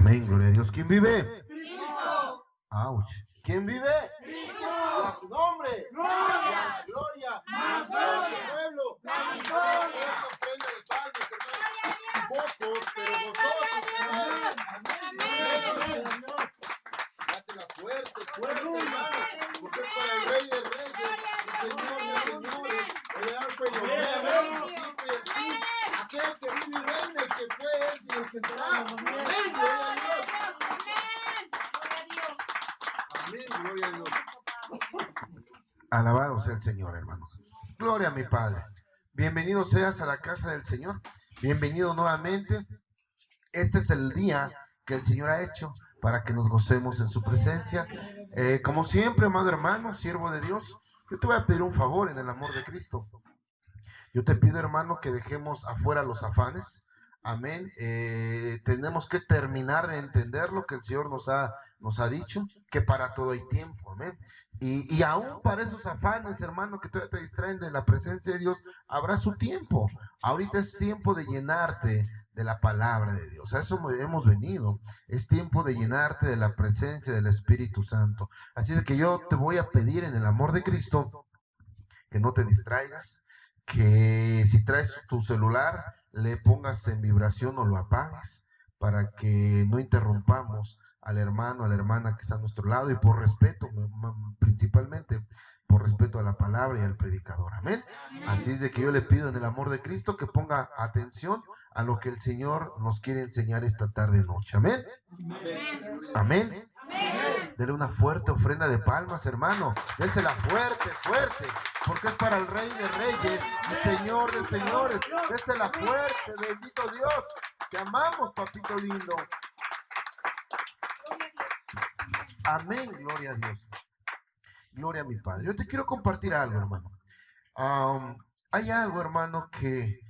Amén, gloria a Dios. ¿Quién vive? Cristo. Ouch. ¿Quién vive? Cristo. A su nombre. Gloria. Gloria. Más gloria. Pueblo. Más gloria. Esta ofrenda de palmas, hermanos. Pocos, pero vosotros, hermanos. Amén. Dásela fuerte, hermano. Porque es para el Rey de Reyes, el Señor de Señores, el Alfa y Omega, el principio y el fin. Aquel que vive y reina, el que fue, es y el que será. Amén, gloria a Dios. Amén, gloria a Dios. Alabado sea el Señor, hermanos. Gloria a mi Padre. Bienvenido seas a la casa del Señor. Bienvenido nuevamente. Este es el día que el Señor ha hecho para que nos gocemos en su presencia. Como siempre, amado hermano, siervo de Dios, yo te voy a pedir un favor en el amor de Cristo. Yo te pido, hermano, que dejemos afuera los afanes. Amén. Tenemos que terminar de entender lo que el Señor nos ha dicho, que para todo hay tiempo. Amén. Y aún para esos afanes, hermano, que todavía te distraen de la presencia de Dios, habrá su tiempo. Ahorita es tiempo de llenarte de la palabra de Dios. A eso hemos venido. Es tiempo de llenarte de la presencia del Espíritu Santo. Así es que yo te voy a pedir en el amor de Cristo que no te distraigas, que si traes tu celular le pongas en vibración o lo apagues para que no interrumpamos al hermano, a la hermana que está a nuestro lado, y por respeto, principalmente por respeto a la palabra y al predicador. Amén. Así es de que yo le pido en el amor de Cristo que ponga atención a lo que el Señor nos quiere enseñar esta tarde y noche. Amén. Amén. Dele una fuerte ofrenda de palmas, hermano. Désela fuerte, fuerte, porque es para el Rey de Reyes y Señor de Señores. Désela fuerte, bendito Dios. Te amamos, papito lindo. Amén, gloria a Dios. Gloria a mi Padre. Yo te quiero compartir algo, hermano. Hay algo, hermano, que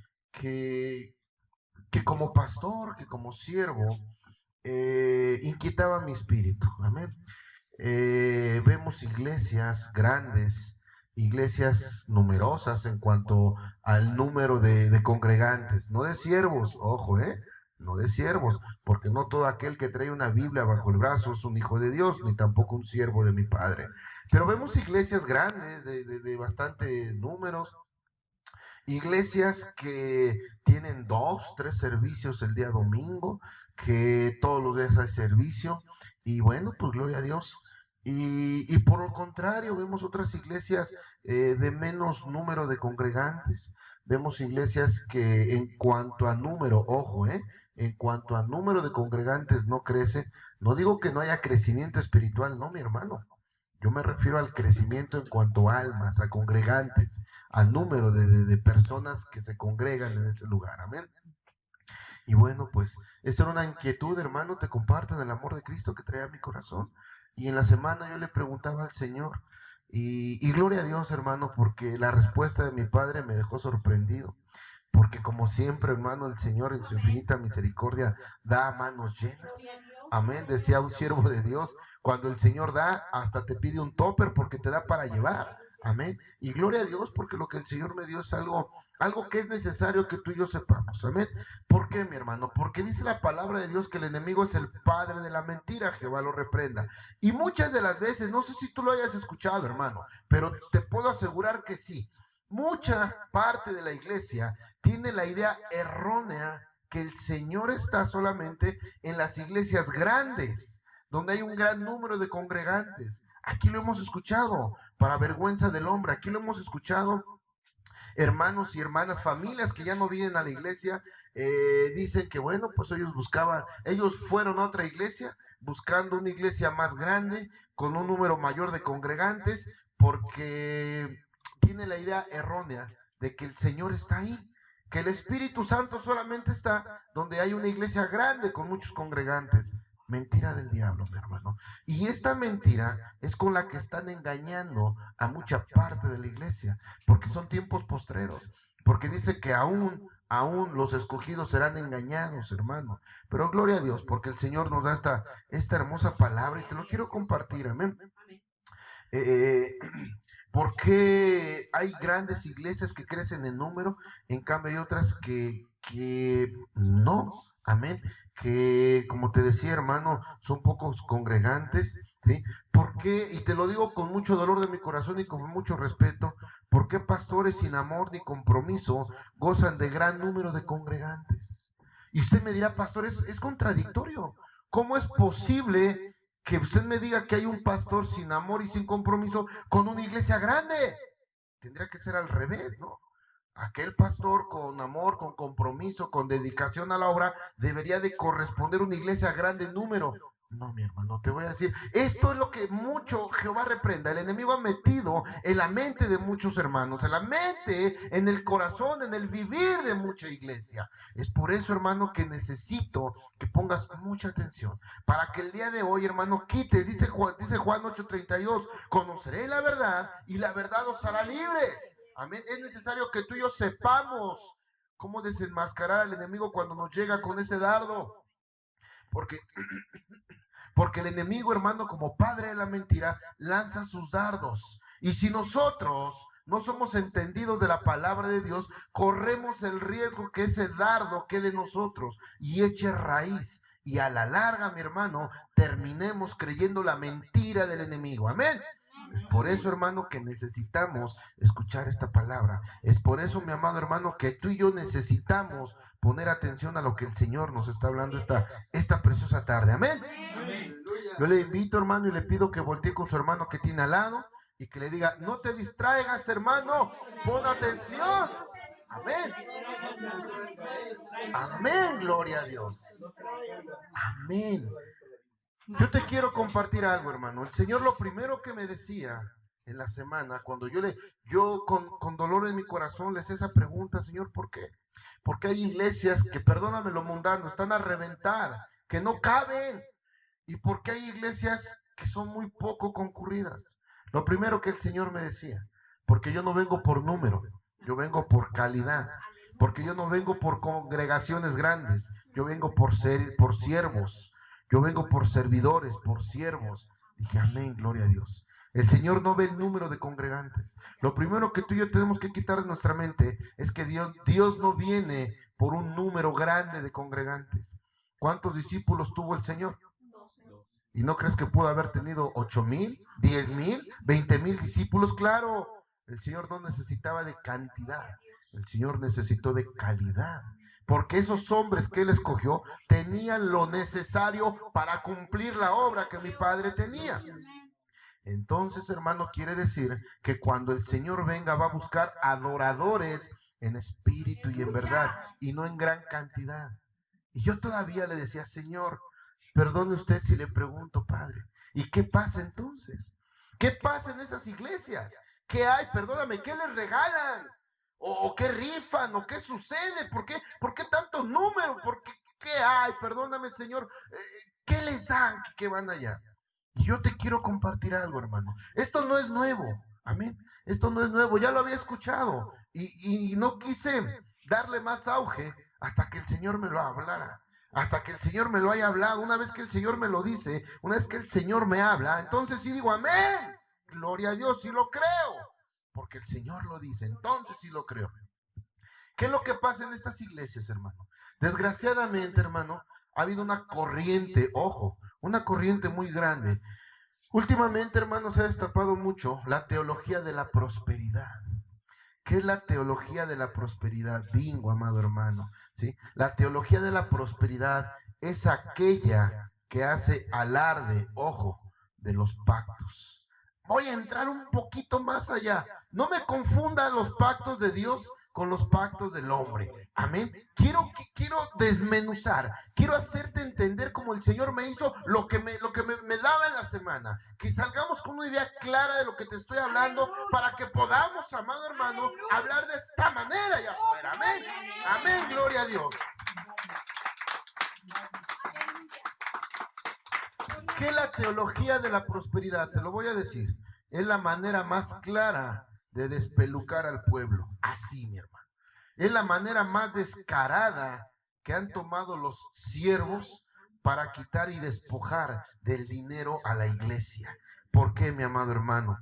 como pastor, que como siervo, inquietaba mi espíritu. Amén. Vemos iglesias grandes, iglesias numerosas en cuanto al número de congregantes, no de siervos, ojo, no de siervos, porque no todo aquel que trae una Biblia bajo el brazo es un hijo de Dios, ni tampoco un siervo de mi Padre. Pero vemos iglesias grandes, de bastante números, iglesias que tienen 2, 3 servicios el día domingo, que todos los días hay servicio, y bueno, pues gloria a Dios. Y por lo contrario, vemos otras iglesias de menos número de congregantes. Vemos iglesias que en cuanto a número, ojo, en cuanto a número de congregantes no crece. No digo que no haya crecimiento espiritual, no, mi hermano. Yo me refiero al crecimiento en cuanto a almas, a congregantes, al número de personas que se congregan en ese lugar. Amén. Y bueno, pues esa era una inquietud, hermano, te comparto en el amor de Cristo que traía mi corazón. Y en la semana yo le preguntaba al Señor, y gloria a Dios, hermano, porque la respuesta de mi Padre me dejó sorprendido. Porque como siempre, hermano, el Señor en su infinita misericordia da a manos llenas. Amén, decía un siervo de Dios, cuando el Señor da, hasta te pide un topper porque te da para llevar. Amén. Y gloria a Dios porque lo que el Señor me dio es algo que es necesario que tú y yo sepamos. Amén. ¿Por qué, mi hermano? Porque dice la palabra de Dios que el enemigo es el padre de la mentira, Jehová lo reprenda. Y muchas de las veces, no sé si tú lo hayas escuchado, hermano, pero te puedo asegurar que sí. Mucha parte de la iglesia tiene la idea errónea que el Señor está solamente en las iglesias grandes, donde hay un gran número de congregantes. Aquí lo hemos escuchado, para vergüenza del hombre. Aquí lo hemos escuchado, hermanos y hermanas, familias que ya no vienen a la iglesia, dicen que bueno, pues ellos fueron a otra iglesia, buscando una iglesia más grande, con un número mayor de congregantes, porque tiene la idea errónea de que el Señor está ahí, que el Espíritu Santo solamente está donde hay una iglesia grande con muchos congregantes. Mentira del diablo, mi hermano. Y esta mentira es con la que están engañando a mucha parte de la iglesia, porque son tiempos postreros, porque dice que aún los escogidos serán engañados, hermano. Pero gloria a Dios, porque el Señor nos da esta hermosa palabra y te lo quiero compartir, amén. Porque hay grandes iglesias que crecen en número, en cambio hay otras que no, amén, que, como te decía, hermano, son pocos congregantes, ¿sí? ¿Por qué? Y te lo digo con mucho dolor de mi corazón y con mucho respeto, ¿por qué pastores sin amor ni compromiso gozan de gran número de congregantes? Y usted me dirá, pastor, es contradictorio. ¿Cómo es posible que usted me diga que hay un pastor sin amor y sin compromiso con una iglesia grande? Tendría que ser al revés, ¿no? Aquel pastor con amor, con compromiso, con dedicación a la obra, debería de corresponder una iglesia grande en número. No, mi hermano, te voy a decir, esto es lo que mucho Jehová reprenda. El enemigo ha metido en la mente de muchos hermanos, en la mente, en el corazón, en el vivir de mucha iglesia. Es por eso, hermano, que necesito que pongas mucha atención, para que el día de hoy, hermano, quites, dice Juan 8:32, conoceré la verdad y la verdad os hará libres. Amén. Es necesario que tú y yo sepamos cómo desenmascarar al enemigo cuando nos llega con ese dardo. Porque, porque el enemigo, hermano, como padre de la mentira, lanza sus dardos. Y si nosotros no somos entendidos de la palabra de Dios, corremos el riesgo que ese dardo quede en nosotros y eche raíz. Y a la larga, mi hermano, terminemos creyendo la mentira del enemigo. Amén. Es por eso, hermano, que necesitamos escuchar esta palabra. Es por eso, mi amado hermano, que tú y yo necesitamos poner atención a lo que el Señor nos está hablando esta preciosa tarde. Amén. Yo le invito, hermano, y le pido que voltee con su hermano que tiene al lado y que le diga, no te distraigas, hermano, pon atención. Amén. Amén, gloria a Dios. Amén. Yo te quiero compartir algo, hermano. El Señor lo primero que me decía en la semana, cuando yo con dolor en mi corazón le hice esa pregunta, Señor, ¿por qué? Porque hay iglesias que, perdóname lo mundano, están a reventar, que no caben. ¿Y por qué hay iglesias que son muy poco concurridas? Lo primero que el Señor me decía, porque yo no vengo por número, yo vengo por calidad, porque yo no vengo por congregaciones grandes, yo vengo por siervos. Yo vengo por servidores, por siervos. Dije, amén, gloria a Dios. El Señor no ve el número de congregantes. Lo primero que tú y yo tenemos que quitar de nuestra mente es que Dios no viene por un número grande de congregantes. ¿Cuántos discípulos tuvo el Señor? ¿Y no crees que pudo haber tenido 8,000, 10,000, 20,000 discípulos? Claro, el Señor no necesitaba de cantidad. El Señor necesitó de calidad. Porque esos hombres que Él escogió tenían lo necesario para cumplir la obra que mi Padre tenía. Entonces, hermano, quiere decir que cuando el Señor venga va a buscar adoradores en espíritu y en verdad, y no en gran cantidad. Y yo todavía le decía, Señor, perdone usted si le pregunto, Padre, ¿y qué pasa entonces? ¿Qué pasa en esas iglesias? ¿Qué hay? Perdóname, ¿qué les regalan? ¿O qué rifan? ¿O qué sucede? ¿Por qué tantos números? ¿Qué hay? Perdóname, Señor. ¿Qué les dan que van allá? Y yo te quiero compartir algo, hermano. Esto no es nuevo. Amén. Esto no es nuevo. Ya lo había escuchado. Y no quise darle más auge hasta que el Señor me lo hablara. Hasta que el Señor me lo haya hablado. Una vez que el Señor me lo dice, una vez que el Señor me habla, entonces sí digo, amén. Gloria a Dios, sí lo creo. Porque el Señor lo dice, entonces sí lo creo. ¿Qué es lo que pasa en estas iglesias, hermano? Desgraciadamente, hermano, ha habido una corriente, ojo, una corriente muy grande. Últimamente, hermano, se ha destapado mucho la teología de la prosperidad. ¿Qué es la teología de la prosperidad? Bingo, amado hermano. ¿Sí? La teología de la prosperidad es aquella que hace alarde, ojo, de los pactos. Voy a entrar un poquito más allá. No me confundan los pactos de Dios con los pactos del hombre. Amén. Quiero desmenuzar, quiero hacerte entender como el Señor me hizo lo que me daba en la semana. Que salgamos con una idea clara de lo que te estoy hablando para que podamos, amado hermano, hablar de esta manera allá afuera. Amén. Amén, gloria a Dios. ¿Qué es la teología de la prosperidad? Te lo voy a decir. Es la manera más clara de despelucar al pueblo. Así, mi hermano. Es la manera más descarada que han tomado los siervos para quitar y despojar del dinero a la iglesia. ¿Por qué, mi amado hermano?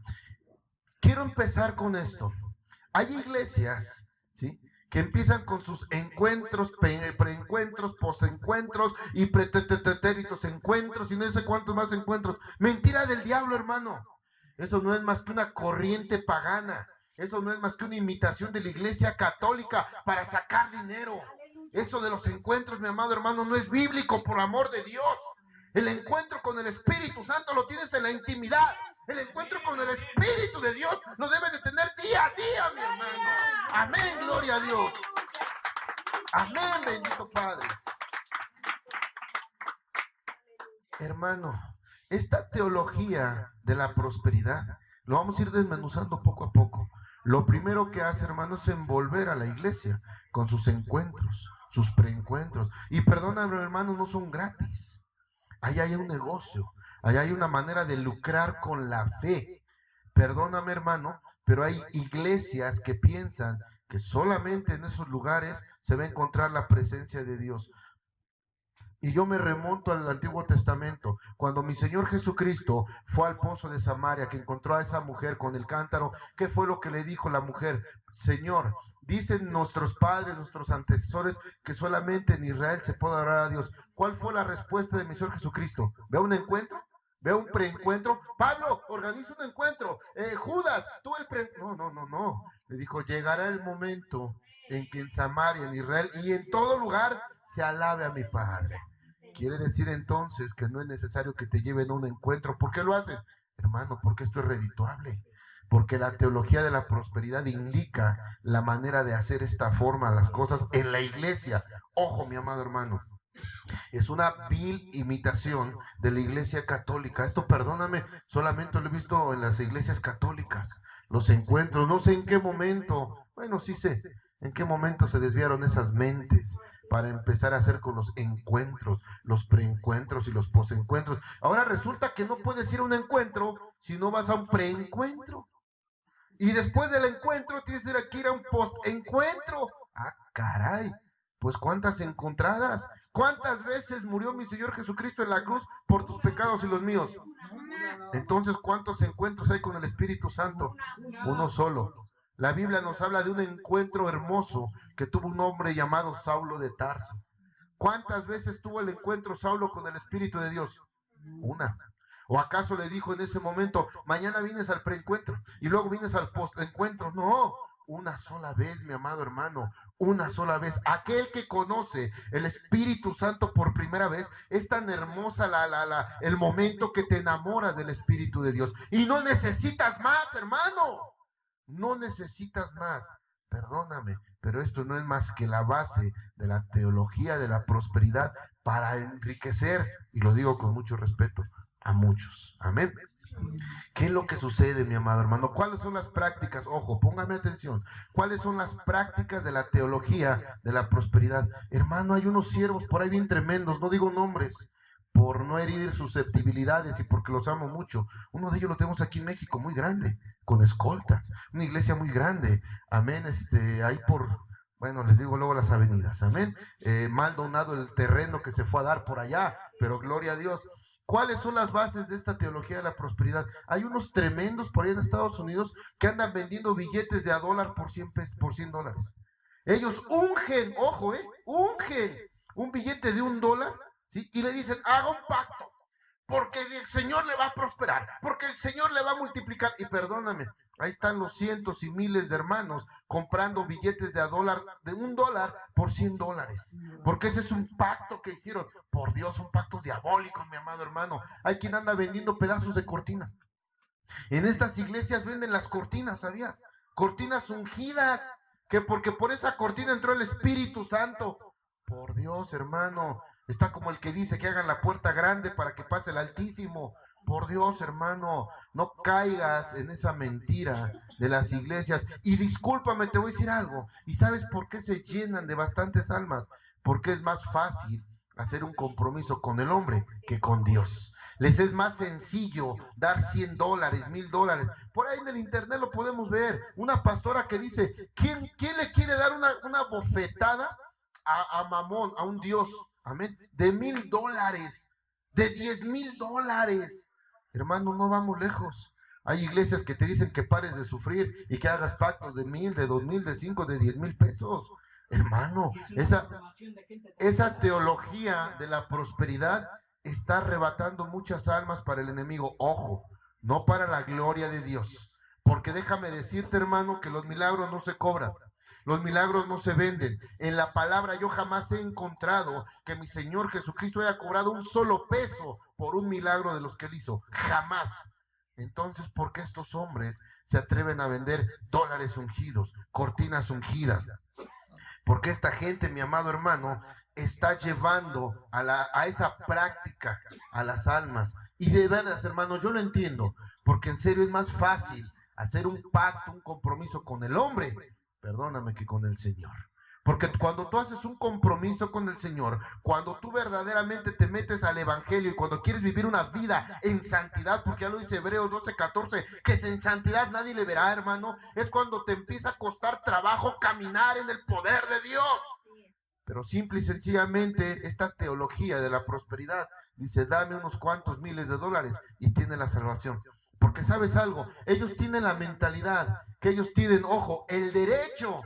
Quiero empezar con esto. Hay iglesias, ¿sí?, que empiezan con sus encuentros, preencuentros, posencuentros y pretéritos encuentros y no sé cuántos más encuentros. Mentira del diablo, hermano. Eso no es más que una corriente pagana. Eso no es más que una imitación de la Iglesia Católica para sacar dinero. Eso de los encuentros, mi amado hermano, no es bíblico, por amor de Dios. El encuentro con el Espíritu Santo lo tienes en la intimidad. El encuentro con el Espíritu de Dios lo debes de tener día a día, mi hermano. Amén, gloria a Dios. Amén, bendito Padre. Hermano, esta teología de la prosperidad lo vamos a ir desmenuzando poco a poco. Lo primero que hace, hermano, es envolver a la iglesia con sus encuentros, sus preencuentros. Y perdóname, hermano, no son gratis. Ahí hay un negocio, ahí hay una manera de lucrar con la fe. Perdóname, hermano, pero hay iglesias que piensan que solamente en esos lugares se va a encontrar la presencia de Dios. Y yo me remonto al Antiguo Testamento, cuando mi Señor Jesucristo fue al pozo de Samaria, que encontró a esa mujer con el cántaro. ¿Qué fue lo que le dijo la mujer? Señor, dicen nuestros padres, nuestros antecesores, que solamente en Israel se puede adorar a Dios. ¿Cuál fue la respuesta de mi Señor Jesucristo? ¿Ve un encuentro? ¿Ve un preencuentro? Pablo, organiza un encuentro. Judas, tú el preencuentro. No. Le dijo, llegará el momento en que en Samaria, en Israel y en todo lugar se alabe a mi Padre. Quiere decir entonces que no es necesario que te lleven a un encuentro. ¿Por qué lo hacen? Hermano, porque esto es redituable. Porque la teología de la prosperidad indica la manera de hacer esta forma las cosas en la iglesia. Ojo, mi amado hermano. Es una vil imitación de la iglesia católica. Esto, perdóname, solamente lo he visto en las iglesias católicas. Los encuentros, no sé en qué momento, bueno, sí sé, en qué momento se desviaron esas mentes para empezar a hacer con los encuentros, los preencuentros y los posencuentros. Ahora resulta que no puedes ir a un encuentro si no vas a un preencuentro. Y después del encuentro tienes que ir a un postencuentro. Ah, caray. Pues cuántas encontradas. ¿Cuántas veces murió mi Señor Jesucristo en la cruz por tus pecados y los míos? Entonces, ¿cuántos encuentros hay con el Espíritu Santo? Uno solo. La Biblia nos habla de un encuentro hermoso que tuvo un hombre llamado Saulo de Tarso. ¿Cuántas veces tuvo el encuentro Saulo con el Espíritu de Dios? Una. ¿O acaso le dijo en ese momento, mañana vienes al preencuentro y luego vienes al postencuentro? No, una sola vez, mi amado hermano, una sola vez. Aquel que conoce el Espíritu Santo por primera vez, es tan hermosa el momento que te enamoras del Espíritu de Dios. Y no necesitas más, hermano. No necesitas más. Perdóname, pero esto no es más que la base de la teología de la prosperidad para enriquecer, y lo digo con mucho respeto, a muchos. Amén. ¿Qué es lo que sucede, mi amado hermano? ¿Cuáles son las prácticas? Ojo, póngame atención. ¿Cuáles son las prácticas de la teología de la prosperidad? Hermano, hay unos siervos por ahí bien tremendos, no digo nombres, por no herir susceptibilidades y porque los amo mucho. Uno de ellos lo tenemos aquí en México, muy grande, con escoltas, una iglesia muy grande. Amén, ahí por... Bueno, les digo luego las avenidas, amén. Mal donado el terreno que se fue a dar por allá, pero gloria a Dios. ¿Cuáles son las bases de esta teología de la prosperidad? Hay unos tremendos por ahí en Estados Unidos que andan vendiendo billetes de $1 por $100. Ellos ungen, ojo, ungen un billete de $1, ¿sí? Y le dicen, haga un pacto, porque el Señor le va a prosperar, porque el Señor le va a multiplicar. Y perdóname, ahí están los cientos y miles de hermanos comprando billetes de $1 por $100. Porque ese es un pacto que hicieron. Por Dios, son pactos diabólicos, mi amado hermano. Hay quien anda vendiendo pedazos de cortina. En estas iglesias venden las cortinas, ¿sabías? Cortinas ungidas, que porque por esa cortina entró el Espíritu Santo. Por Dios, hermano. Está como el que dice que hagan la puerta grande para que pase el Altísimo. Por Dios, hermano, no caigas en esa mentira de las iglesias. Y discúlpame, te voy a decir algo. ¿Y sabes por qué se llenan de bastantes almas? Porque es más fácil hacer un compromiso con el hombre que con Dios. Les es más sencillo dar $100, $1,000. Por ahí en el internet lo podemos ver. Una pastora que dice, ¿quién le quiere dar una bofetada a Mamón, a un Dios? Amén. De $1,000, de $10,000. Hermano, no vamos lejos. Hay iglesias que te dicen que pares de sufrir y que hagas pactos de 1,000, de 2,000, de 5, de 10,000 pesos. Hermano, esa teología de la prosperidad está arrebatando muchas almas para el enemigo. Ojo, no para la gloria de Dios. Porque déjame decirte, hermano, que los milagros no se cobran. Los milagros no se venden. En la palabra yo jamás he encontrado que mi Señor Jesucristo haya cobrado un solo peso por un milagro de los que Él hizo. Jamás. Entonces, ¿por qué estos hombres se atreven a vender dólares ungidos, cortinas ungidas? Porque esta gente, mi amado hermano, está llevando a esa práctica a las almas. Y de verdad, hermano, yo lo entiendo, porque en serio es más fácil hacer un pacto, un compromiso con el hombre, perdóname, que con el Señor. Porque cuando tú haces un compromiso con el Señor, cuando tú verdaderamente te metes al Evangelio y cuando quieres vivir una vida en santidad, porque ya lo dice Hebreos 12:14, que en santidad nadie le verá, hermano, es cuando te empieza a costar trabajo caminar en el poder de Dios. Pero simple y sencillamente esta teología de la prosperidad dice, dame unos cuantos miles de dólares y tiene la salvación. Porque sabes algo, ellos tienen la mentalidad que ellos tienen, ojo, el derecho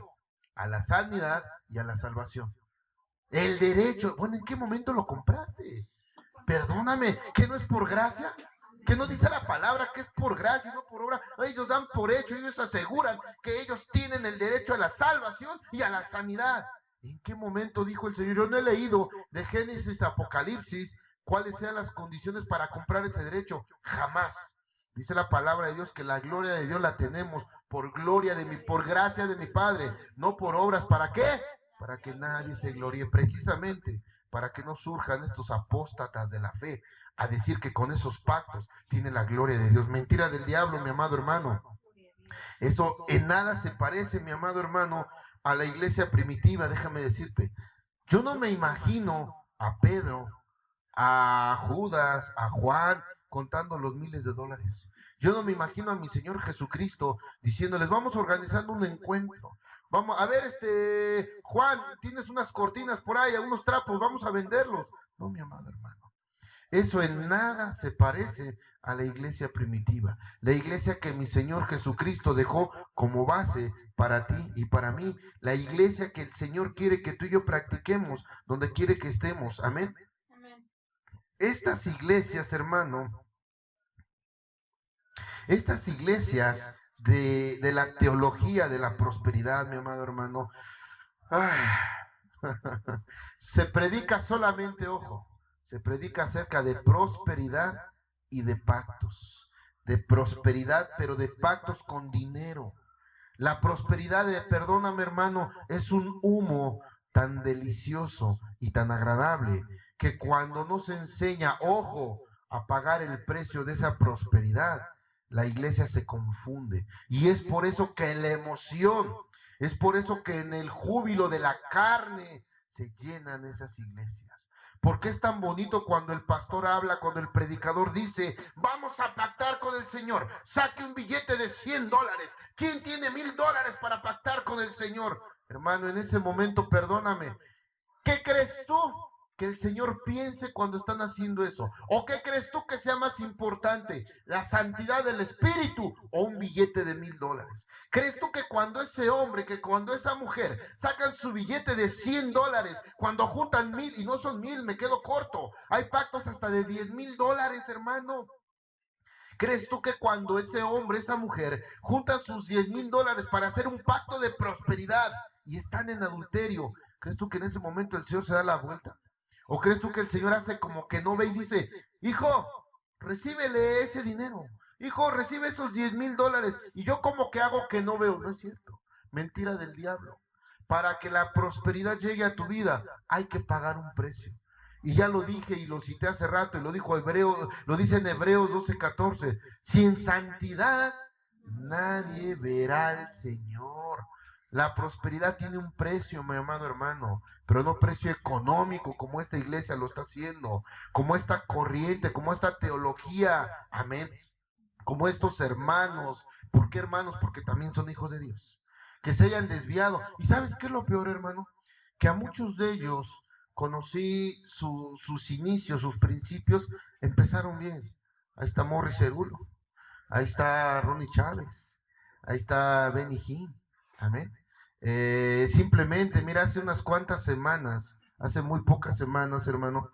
a la sanidad y a la salvación. El derecho. Bueno, ¿en qué momento lo compraste? Perdóname, ¿que no es por gracia? ¿Que no dice la palabra que es por gracia y no por obra? Ellos dan por hecho, ellos aseguran que ellos tienen el derecho a la salvación y a la sanidad. ¿En qué momento dijo el Señor? Yo no he leído de Génesis a Apocalipsis cuáles sean las condiciones para comprar ese derecho. Jamás. Dice la palabra de Dios que la gloria de Dios la tenemos por gracia de mi Padre, no por obras. ¿Para qué? Para que nadie se gloríe, precisamente para que no surjan estos apóstatas de la fe a decir que con esos pactos tiene la gloria de Dios. Mentira del diablo, mi amado hermano. Eso en nada se parece, mi amado hermano, a la iglesia primitiva. Déjame decirte, yo no me imagino a Pedro, a Judas, a Juan contando los miles de dólares. Yo no me imagino a mi Señor Jesucristo diciéndoles, vamos organizando un encuentro. Vamos a ver, Juan, tienes unas cortinas por ahí, unos trapos, vamos a venderlos. No, mi amado hermano. Eso en nada se parece a la iglesia primitiva. La iglesia que mi Señor Jesucristo dejó como base para ti y para mí. La iglesia que el Señor quiere que tú y yo practiquemos, donde quiere que estemos. Amén. Estas iglesias, hermano, estas iglesias de la teología de la prosperidad, mi amado hermano, se predica solamente, ojo, se predica acerca de prosperidad y de pactos. De prosperidad, pero de pactos con dinero. La prosperidad, perdóname hermano, es un humo tan delicioso y tan agradable que cuando no se enseña, ojo, a pagar el precio de esa prosperidad, la iglesia se confunde. Y es por eso que en la emoción, es por eso que en el júbilo de la carne se llenan esas iglesias. Porque es tan bonito cuando el pastor habla, cuando el predicador dice, vamos a pactar con el Señor, saque un billete de $100. ¿Quién tiene $1000 para pactar con el Señor? Hermano, en ese momento, perdóname, ¿qué crees tú que el Señor piense cuando están haciendo eso? ¿O qué crees tú que sea más importante, la santidad del Espíritu o un billete de $1000? ¿Crees tú que cuando ese hombre, que cuando esa mujer sacan su billete de $100, cuando juntan 1000 y no son 1000, me quedo corto? Hay pactos hasta de $10,000, hermano. ¿Crees tú que cuando ese hombre, esa mujer, juntan sus $10,000 para hacer un pacto de prosperidad y están en adulterio, crees tú que en ese momento el Señor se da la vuelta? ¿O crees tú que el Señor hace como que no ve y dice, hijo, recíbele ese dinero, hijo, recibe esos $10,000, y yo como que hago que no veo? No es cierto, mentira del diablo. Para que la prosperidad llegue a tu vida hay que pagar un precio. Y ya lo dije y lo cité hace rato y lo dice en Hebreos 12:14. Si en santidad nadie verá al Señor. La prosperidad tiene un precio, mi amado hermano, pero no precio económico como esta iglesia lo está haciendo, como esta corriente, como esta teología, amén, como estos hermanos. ¿Por qué hermanos? Porque también son hijos de Dios, que se hayan desviado. ¿Y sabes qué es lo peor, hermano? Que a muchos de ellos conocí sus inicios, sus principios, empezaron bien. Ahí está Morris Cerulo, ahí está Ronnie Chávez, ahí está Benny Hinn, amén. Simplemente, mira, hace unas cuantas semanas, hace muy pocas semanas, hermano,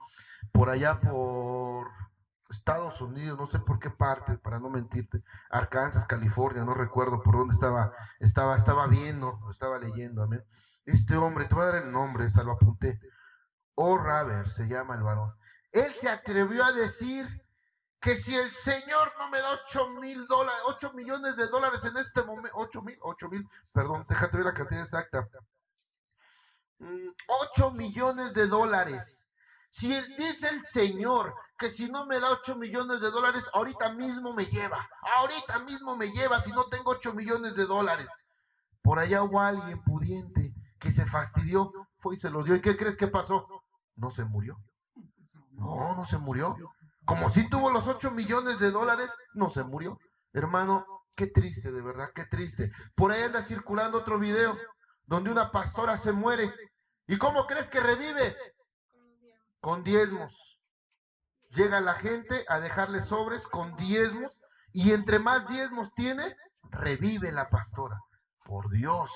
por allá por Estados Unidos, no sé por qué parte, para no mentirte, Arkansas, California, no recuerdo por dónde estaba viendo, estaba leyendo, amén. Este hombre, te voy a dar el nombre, hasta lo apunté. Raver se llama el varón. Él se atrevió a decir que si el Señor no me da $8,000, 8 millones de dólares en este momento, 8,000, perdón, déjate ver la cantidad exacta. 8 millones de dólares. Si dice el Señor que si no me da 8 millones de dólares, ahorita mismo me lleva, si no tengo 8 millones de dólares. Por allá hubo alguien pudiente que se fastidió, fue y se los dio. ¿Y qué crees que pasó? No se murió. No se murió. Como si tuvo los 8 millones de dólares, no se murió. Hermano, qué triste, de verdad, qué triste. Por ahí anda circulando otro video donde una pastora se muere. ¿Y cómo crees que revive? Con diezmos. Llega la gente a dejarle sobres con diezmos y entre más diezmos tiene, revive la pastora. Por Dios,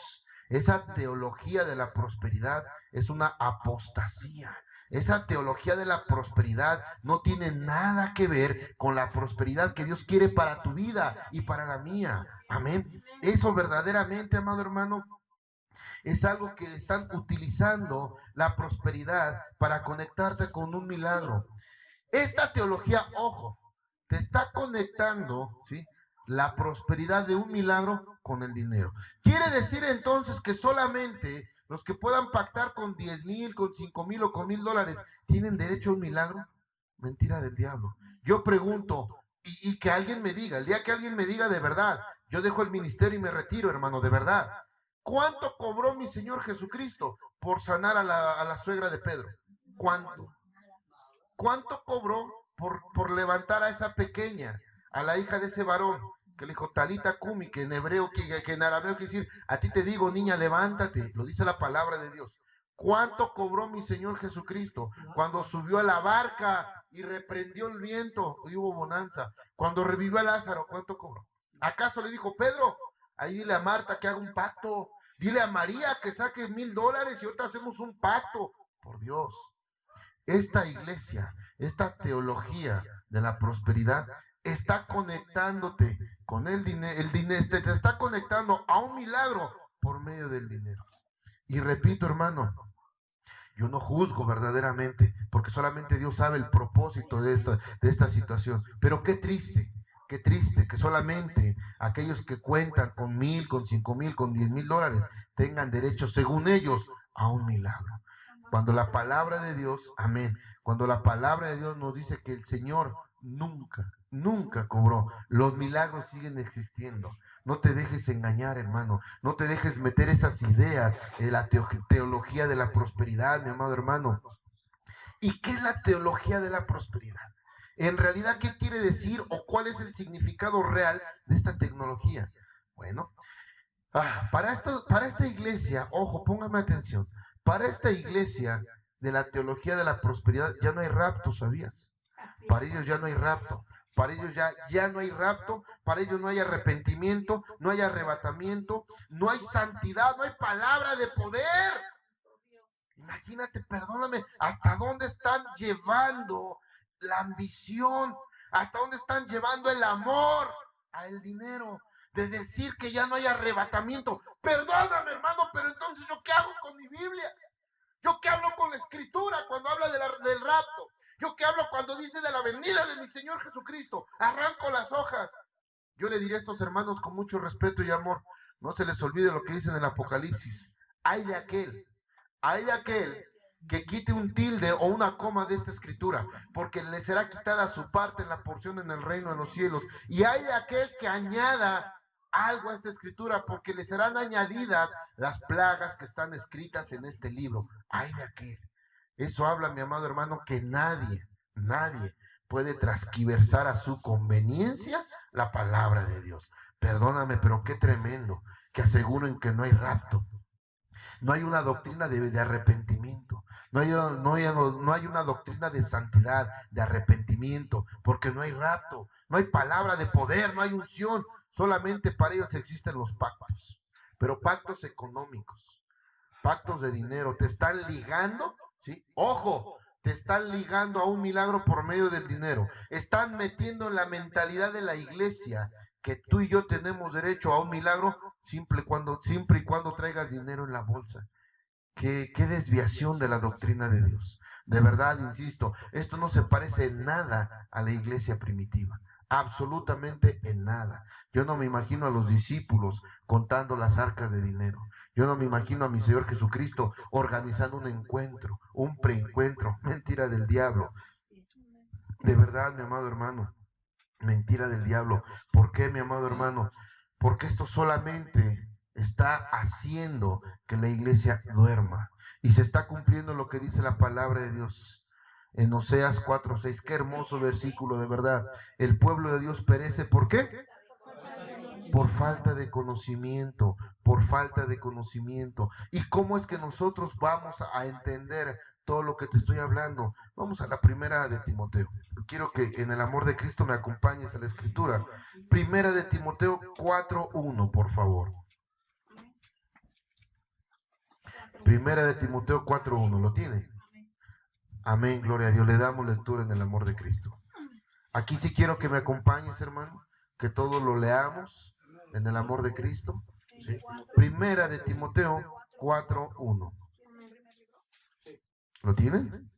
esa teología de la prosperidad es una apostasía. Esa teología de la prosperidad no tiene nada que ver con la prosperidad que Dios quiere para tu vida y para la mía. Amén. Eso verdaderamente, amado hermano, es algo que están utilizando la prosperidad para conectarte con un milagro. Esta teología, ojo, te está conectando, ¿sí?, la prosperidad de un milagro con el dinero. Quiere decir entonces que solamente los que puedan pactar con 10,000, con 5,000 o con $1,000 tienen derecho a un milagro. Mentira del diablo. Yo pregunto, y que alguien me diga, el día que alguien me diga de verdad, yo dejo el ministerio y me retiro, hermano, de verdad. ¿Cuánto cobró mi Señor Jesucristo por sanar a la suegra de Pedro? ¿Cuánto? ¿Cuánto cobró por levantar a esa pequeña, a la hija de ese varón, que le dijo Talita Kumi, que en hebreo, que en arameo quiere decir, a ti te digo, niña, levántate, lo dice la palabra de Dios. ¿Cuánto cobró mi Señor Jesucristo cuando subió a la barca y reprendió el viento y hubo bonanza? Cuando revivió a Lázaro, ¿cuánto cobró? ¿Acaso le dijo, Pedro, ahí dile a Marta que haga un pacto, dile a María que saque $1,000 y ahorita hacemos un pacto? Por Dios. Esta iglesia, esta teología de la prosperidad está conectándote con el dinero, te está conectando a un milagro por medio del dinero. Y repito, hermano, yo no juzgo verdaderamente, porque solamente Dios sabe el propósito de esta situación. Pero qué triste que solamente aquellos que cuentan con 1,000, con 5,000, con 10,000 dólares tengan derecho, según ellos, a un milagro. Cuando la palabra de Dios, amén, cuando la palabra de Dios nos dice que el Señor nunca cobró, los milagros siguen existiendo. No te dejes engañar, hermano, no te dejes meter esas ideas de la teología de la prosperidad, mi amado hermano. ¿Y qué es la teología de la prosperidad? En realidad, ¿qué quiere decir o cuál es el significado real de esta tecnología? Bueno, para esta iglesia, ojo, póngame atención, para esta iglesia de la teología de la prosperidad ya no hay rapto, ¿sabías? Para ellos ya no hay rapto, para ellos ya no hay rapto, para ellos no hay arrepentimiento, no hay arrebatamiento, no hay santidad, no hay palabra de poder. Imagínate, perdóname, hasta dónde están llevando la ambición, hasta dónde están llevando el amor al dinero, de decir que ya no hay arrebatamiento. Perdóname, hermano, pero entonces ¿yo qué hago con mi Biblia? ¿Yo qué hablo con la Escritura cuando habla del rapto? ¿Yo qué hablo cuando dice de la venida de mi Señor Jesucristo? Arranco las hojas. Yo le diré a estos hermanos con mucho respeto y amor, no se les olvide lo que dice en el Apocalipsis. Hay de aquel que quite un tilde o una coma de esta escritura, porque le será quitada su parte en la porción en el reino de los cielos. Y hay de aquel que añada algo a esta escritura, porque le serán añadidas las plagas que están escritas en este libro. Hay de aquel. Eso habla, mi amado hermano, que nadie puede transquiversar a su conveniencia la palabra de Dios. Perdóname, pero qué tremendo que aseguren que no hay rapto. No hay una doctrina de arrepentimiento. No hay una doctrina de santidad, de arrepentimiento, porque no hay rapto, no hay palabra de poder, no hay unción. Solamente para ellos existen los pactos. pero pactos económicos, pactos de dinero, te están ligando, ¿sí? Ojo, te están ligando a un milagro por medio del dinero. Están metiendo en la mentalidad de la iglesia que tú y yo tenemos derecho a un milagro siempre y cuando traigas dinero en la bolsa. Qué desviación de la doctrina de Dios. De verdad, insisto, esto no se parece en nada a la iglesia primitiva. Absolutamente en nada. Yo no me imagino a los discípulos contando las arcas de dinero. Yo no me imagino a mi Señor Jesucristo organizando un encuentro, un preencuentro. Mentira del diablo. De verdad, mi amado hermano, mentira del diablo. ¿Por qué, mi amado hermano? Porque esto solamente está haciendo que la iglesia duerma. Y se está cumpliendo lo que dice la palabra de Dios en Oseas 4:6. Qué hermoso versículo, de verdad. El pueblo de Dios perece. ¿Por qué? Por falta de conocimiento, por falta de conocimiento. ¿Y cómo es que nosotros vamos a entender todo lo que te estoy hablando? Vamos a la primera de Timoteo. Quiero que en el amor de Cristo me acompañes a la escritura. Primera de Timoteo 4:1, por favor. Primera de Timoteo 4:1, ¿lo tiene? Amén, gloria a Dios. Le damos lectura en el amor de Cristo. Aquí sí quiero que me acompañes, hermano, que todos lo leamos en el amor de Cristo. ¿Sí? Primera de Timoteo 4:1. ¿Lo tienen?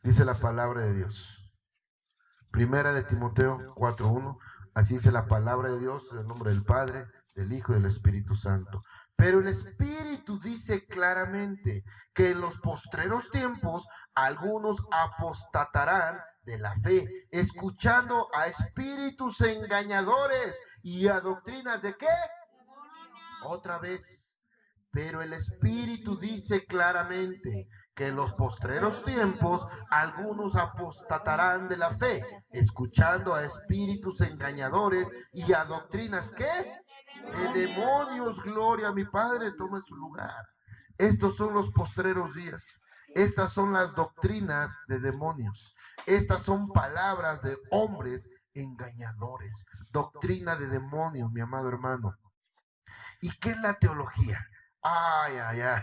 Dice la palabra de Dios. Primera de Timoteo 4:1. Así dice la palabra de Dios en el nombre del Padre, del Hijo y del Espíritu Santo. Pero el Espíritu dice claramente que en los postreros tiempos algunos apostatarán de la fe, escuchando a espíritus engañadores y a doctrinas de ¿qué? Otra vez. Pero el Espíritu dice claramente que en los postreros tiempos algunos apostatarán de la fe, escuchando a espíritus engañadores y a doctrinas ¿qué? De demonios. Gloria a mi Padre, tome su lugar. Estos son los postreros días. Estas son las doctrinas de demonios. Estas son palabras de hombres engañadores. Doctrina de demonios, mi amado hermano. ¿Y qué es la teología? Ay, ay, ay,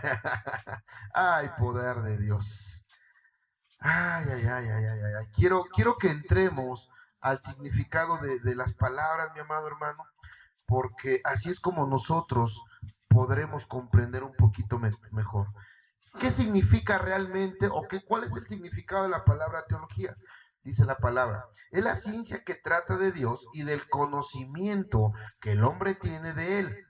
ay, poder de Dios. Ay, ay, ay, ay, ay, ay. Quiero que entremos al significado de las palabras, mi amado hermano, porque así es como nosotros podremos comprender un poquito mejor. ¿Qué significa realmente o cuál es el significado de la palabra teología? Dice la palabra, es la ciencia que trata de Dios y del conocimiento que el hombre tiene de él.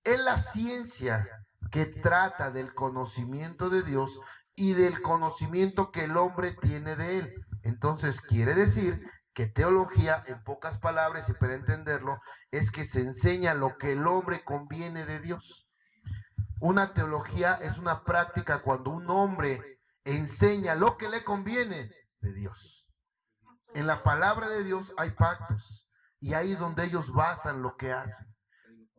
Es la ciencia que trata del conocimiento de Dios y del conocimiento que el hombre tiene de él. Entonces quiere decir que teología, en pocas palabras y para entenderlo, es que se enseña lo que el hombre conviene de Dios. Una teología es una práctica cuando un hombre enseña lo que le conviene de Dios. En la palabra de Dios hay pactos y ahí es donde ellos basan lo que hacen.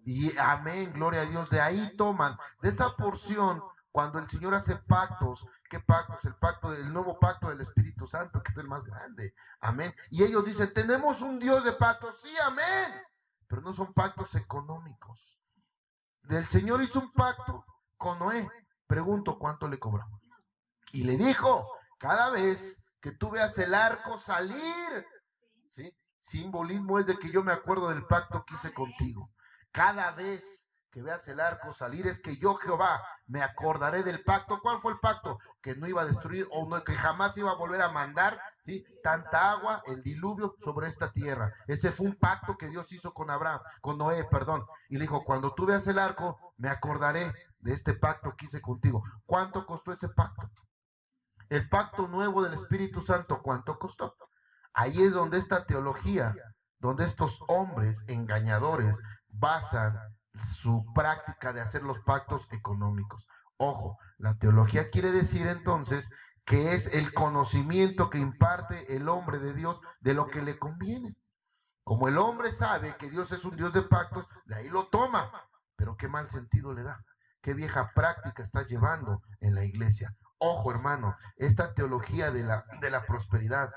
Y amén, gloria a Dios, de ahí toman, de esa porción, cuando el Señor hace pactos. ¿Qué pactos? El nuevo pacto del Espíritu Santo, que es el más grande, amén. Y ellos dicen, tenemos un Dios de pactos, sí, amén, pero no son pactos económicos. El Señor hizo un pacto con Noé, pregunto, ¿cuánto le cobró? Y le dijo, cada vez que tú veas el arco salir, ¿sí? Simbolismo es de que yo me acuerdo del pacto que hice contigo. Cada vez que veas el arco salir es que yo, Jehová, me acordaré del pacto. ¿Cuál fue el pacto? Que no iba a destruir o no, que jamás iba a volver a mandar, ¿sí?, tanta agua, el diluvio sobre esta tierra. Ese fue un pacto que Dios hizo con Noé, perdón. Y le dijo, cuando tú veas el arco, me acordaré de este pacto que hice contigo. ¿Cuánto costó ese pacto? El pacto nuevo del Espíritu Santo, ¿cuánto costó? Ahí es donde esta teología, donde estos hombres engañadores basan su práctica de hacer los pactos económicos. Ojo, la teología quiere decir entonces que es el conocimiento que imparte el hombre de Dios de lo que le conviene. Como el hombre sabe que Dios es un Dios de pactos, de ahí lo toma. Pero qué mal sentido le da. Qué vieja práctica está llevando en la iglesia. Ojo, hermano, esta teología de la prosperidad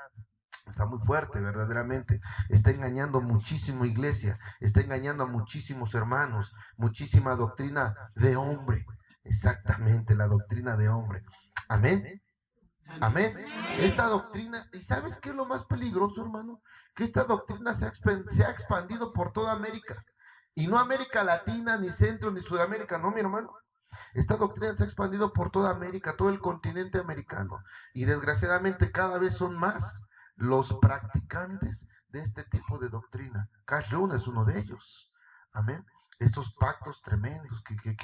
está muy fuerte, verdaderamente. Está engañando muchísimo iglesia, está engañando a muchísimos hermanos, muchísima doctrina de hombre. Exactamente, la doctrina de hombre. Amén. Amén. Esta doctrina, ¿y sabes qué es lo más peligroso, hermano? Que esta doctrina se ha expandido por toda América. Y no América Latina, ni Centro, ni Sudamérica, no, mi hermano. Esta doctrina se ha expandido por toda América, todo el continente americano. Y desgraciadamente cada vez son más los practicantes de este tipo de doctrina. Cash Luna es uno de ellos. Amén. Estos pactos tremendos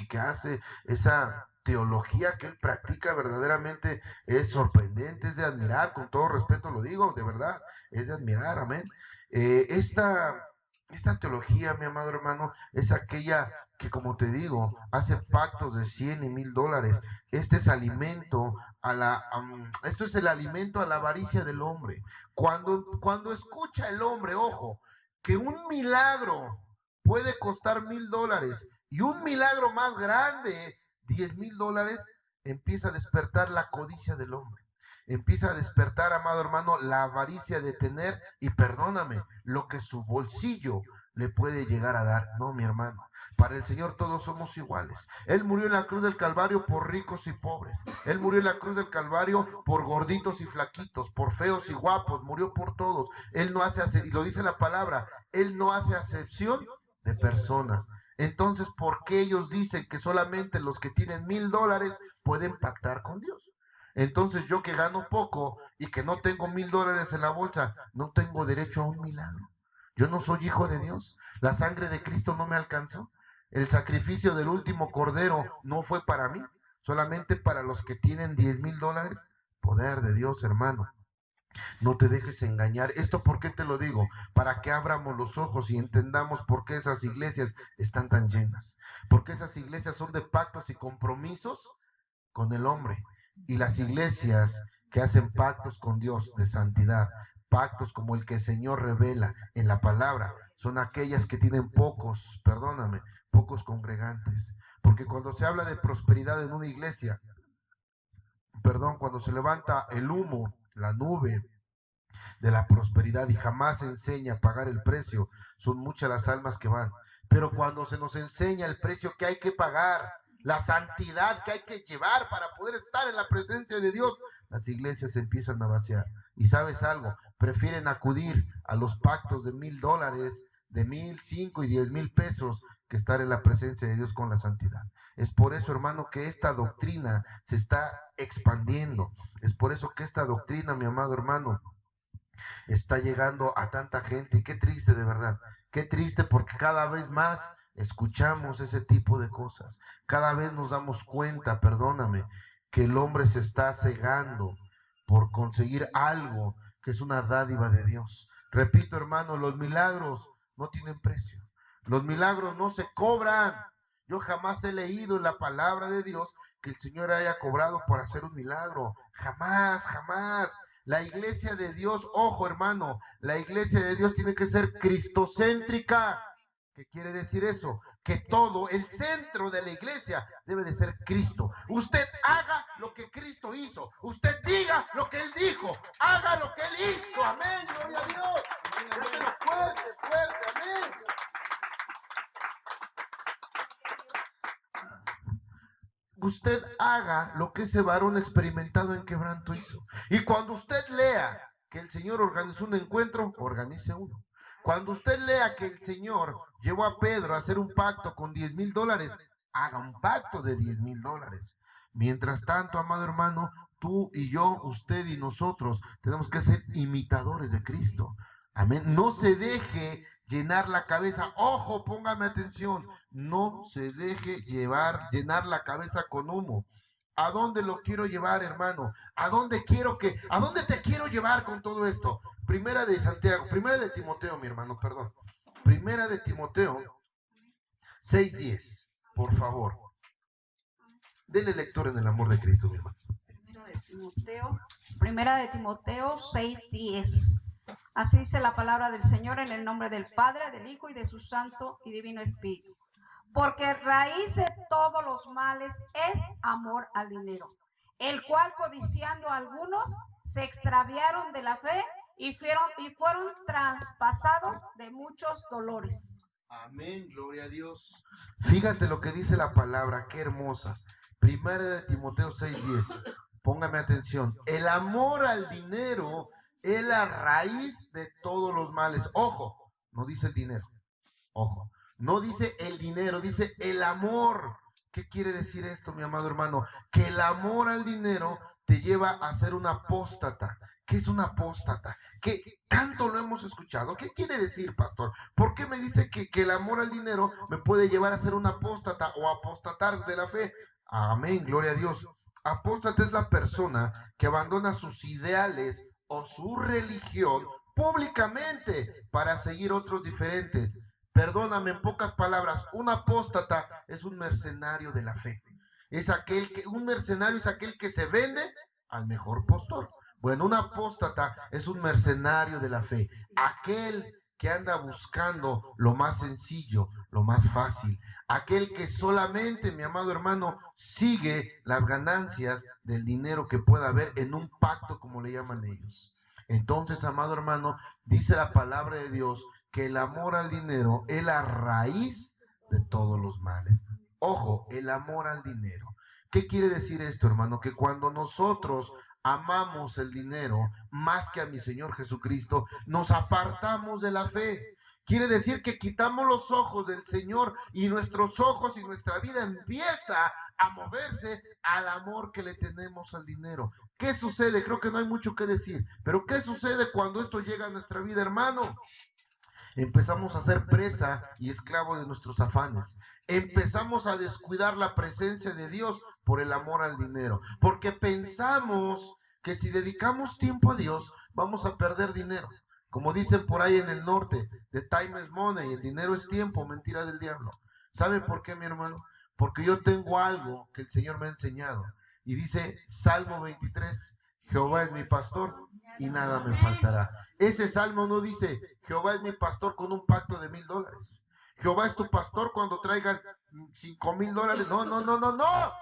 que hace, esa teología que él practica, verdaderamente es sorprendente, es de admirar, con todo respeto lo digo, de verdad, es de admirar, amén. Esta teología, mi amado hermano, es aquella que, como te digo, hace pactos de 100 y 1000 dólares. Este es alimento esto es el alimento a la avaricia del hombre. Cuando escucha el hombre, ojo, que un milagro puede costar 1000 dólares y un milagro más grande, 10,000 dólares, empieza a despertar la codicia del hombre. Empieza a despertar, amado hermano, la avaricia de tener, y perdóname, lo que su bolsillo le puede llegar a dar. No, mi hermano, para el Señor todos somos iguales. Él murió en la cruz del Calvario por ricos y pobres. Él murió en la cruz del Calvario por gorditos y flaquitos, por feos y guapos. Murió por todos. Él no hace, y lo dice la palabra, Él no hace acepción de personas. Entonces, ¿por qué ellos dicen que solamente los que tienen 1000 dólares pueden pactar con Dios? Entonces, yo que gano poco y que no tengo 1000 dólares en la bolsa, no tengo derecho a un milagro. Yo no soy hijo de Dios. La sangre de Cristo no me alcanzó. El sacrificio del último cordero no fue para mí, solamente para los que tienen 10,000 dólares. Poder de Dios, hermano. No te dejes engañar. ¿Esto por qué te lo digo? Para que abramos los ojos y entendamos por qué esas iglesias están tan llenas. Porque esas iglesias son de pactos y compromisos con el hombre. Y las iglesias que hacen pactos con Dios de santidad, pactos como el que el Señor revela en la palabra, son aquellas que tienen pocos congregantes. Porque cuando se habla de prosperidad en una iglesia, cuando se levanta el humo, la nube de la prosperidad y jamás se enseña a pagar el precio, son muchas las almas que van. Pero cuando se nos enseña el precio que hay que pagar, la santidad que hay que llevar para poder estar en la presencia de Dios, las iglesias empiezan a vaciar. Y sabes algo, prefieren acudir a los pactos de 1000 dólares, de 1000, 5 y 10,000 pesos, que estar en la presencia de Dios con la santidad. Es por eso, hermano, que esta doctrina se está expandiendo. Es por eso que esta doctrina, mi amado hermano, está llegando a tanta gente. Y qué triste, de verdad, qué triste, porque cada vez más escuchamos ese tipo de cosas. Cada vez nos damos cuenta, perdóname, que el hombre se está cegando por conseguir algo que es una dádiva de Dios. Repito, hermano, los milagros no tienen precio. Los milagros no se cobran. Yo jamás he leído en la palabra de Dios que el Señor haya cobrado por hacer un milagro. Jamás, jamás. La iglesia de Dios, ojo hermano, la iglesia de Dios tiene que ser cristocéntrica. ¿Qué quiere decir eso? Que todo, el centro de la iglesia debe de ser Cristo. Usted haga lo que Cristo hizo. Usted diga lo que Él dijo. Haga lo que Él hizo. Amén, gloria a Dios. Déselo fuerte, fuerte, amén. Usted haga lo que ese varón experimentado en quebranto hizo. Y cuando usted lea que el Señor organizó un encuentro, organice uno. Cuando usted lea que el Señor llevó a Pedro a hacer un pacto con 10,000 dólares, haga un pacto de 10,000 dólares. Mientras tanto, amado hermano, tú y yo, usted y nosotros, tenemos que ser imitadores de Cristo. Amén. No se deje llenar la cabeza. Ojo, póngame atención. No se deje llenar la cabeza con humo. ¿A dónde lo quiero llevar, hermano? ¿A dónde te quiero llevar con todo esto? Primera de Timoteo, mi hermano, perdón. Primera de Timoteo 6:10, por favor. Dele lectura en el amor de Cristo, mi hermano. Primera de Timoteo 6:10. Así dice la palabra del Señor en el nombre del Padre, del Hijo y de su Santo y Divino Espíritu. Porque raíz de todos los males es amor al dinero, el cual codiciando a algunos se extraviaron de la fe y fueron traspasados de muchos dolores. Amén, gloria a Dios. Fíjate lo que dice la palabra, qué hermosa. Primera de Timoteo 6:10. Póngame atención. El amor al dinero es la raíz de todos los males. Ojo, no dice el dinero. Ojo, no dice el dinero, dice el amor. ¿Qué quiere decir esto, mi amado hermano? Que el amor al dinero te lleva a ser un apóstata. ¿Qué es un apóstata? ¿Qué tanto lo hemos escuchado? ¿Qué quiere decir, pastor? ¿Por qué me dice que el amor al dinero me puede llevar a ser un apóstata o apostatar de la fe? Amén, gloria a Dios. Apóstata es la persona que abandona sus ideales o su religión públicamente para seguir otros diferentes. Perdóname, en pocas palabras, un apóstata es un mercenario de la fe. Un mercenario es aquel que se vende al mejor postor. Bueno, un apóstata es un mercenario de la fe, aquel que anda buscando lo más sencillo, lo más fácil, aquel que solamente, mi amado hermano, sigue las ganancias del dinero que pueda haber en un pacto, como le llaman ellos. Entonces, amado hermano, dice la palabra de Dios que el amor al dinero es la raíz de todos los males. Ojo, el amor al dinero. ¿Qué quiere decir esto, hermano? Que cuando nosotros amamos el dinero más que a mi Señor Jesucristo, nos apartamos de la fe. Quiere decir que quitamos los ojos del Señor y nuestros ojos y nuestra vida empieza a moverse al amor que le tenemos al dinero. ¿Qué sucede? Creo que no hay mucho que decir, pero ¿qué sucede cuando esto llega a nuestra vida, hermano? Empezamos a ser presa y esclavo de nuestros afanes. Empezamos a descuidar la presencia de Dios por el amor al dinero, porque pensamos que si dedicamos tiempo a Dios vamos a perder dinero. Como dicen por ahí en el norte, the time is money, el dinero es tiempo, mentira del diablo. ¿Sabe por qué, mi hermano? Porque yo tengo algo que el Señor me ha enseñado. Y dice Salmo 23, Jehová es mi pastor y nada me faltará. Ese salmo no dice, Jehová es mi pastor con un pacto de $1,000. Jehová es tu pastor cuando traigas $5,000. No, no, no, no, no.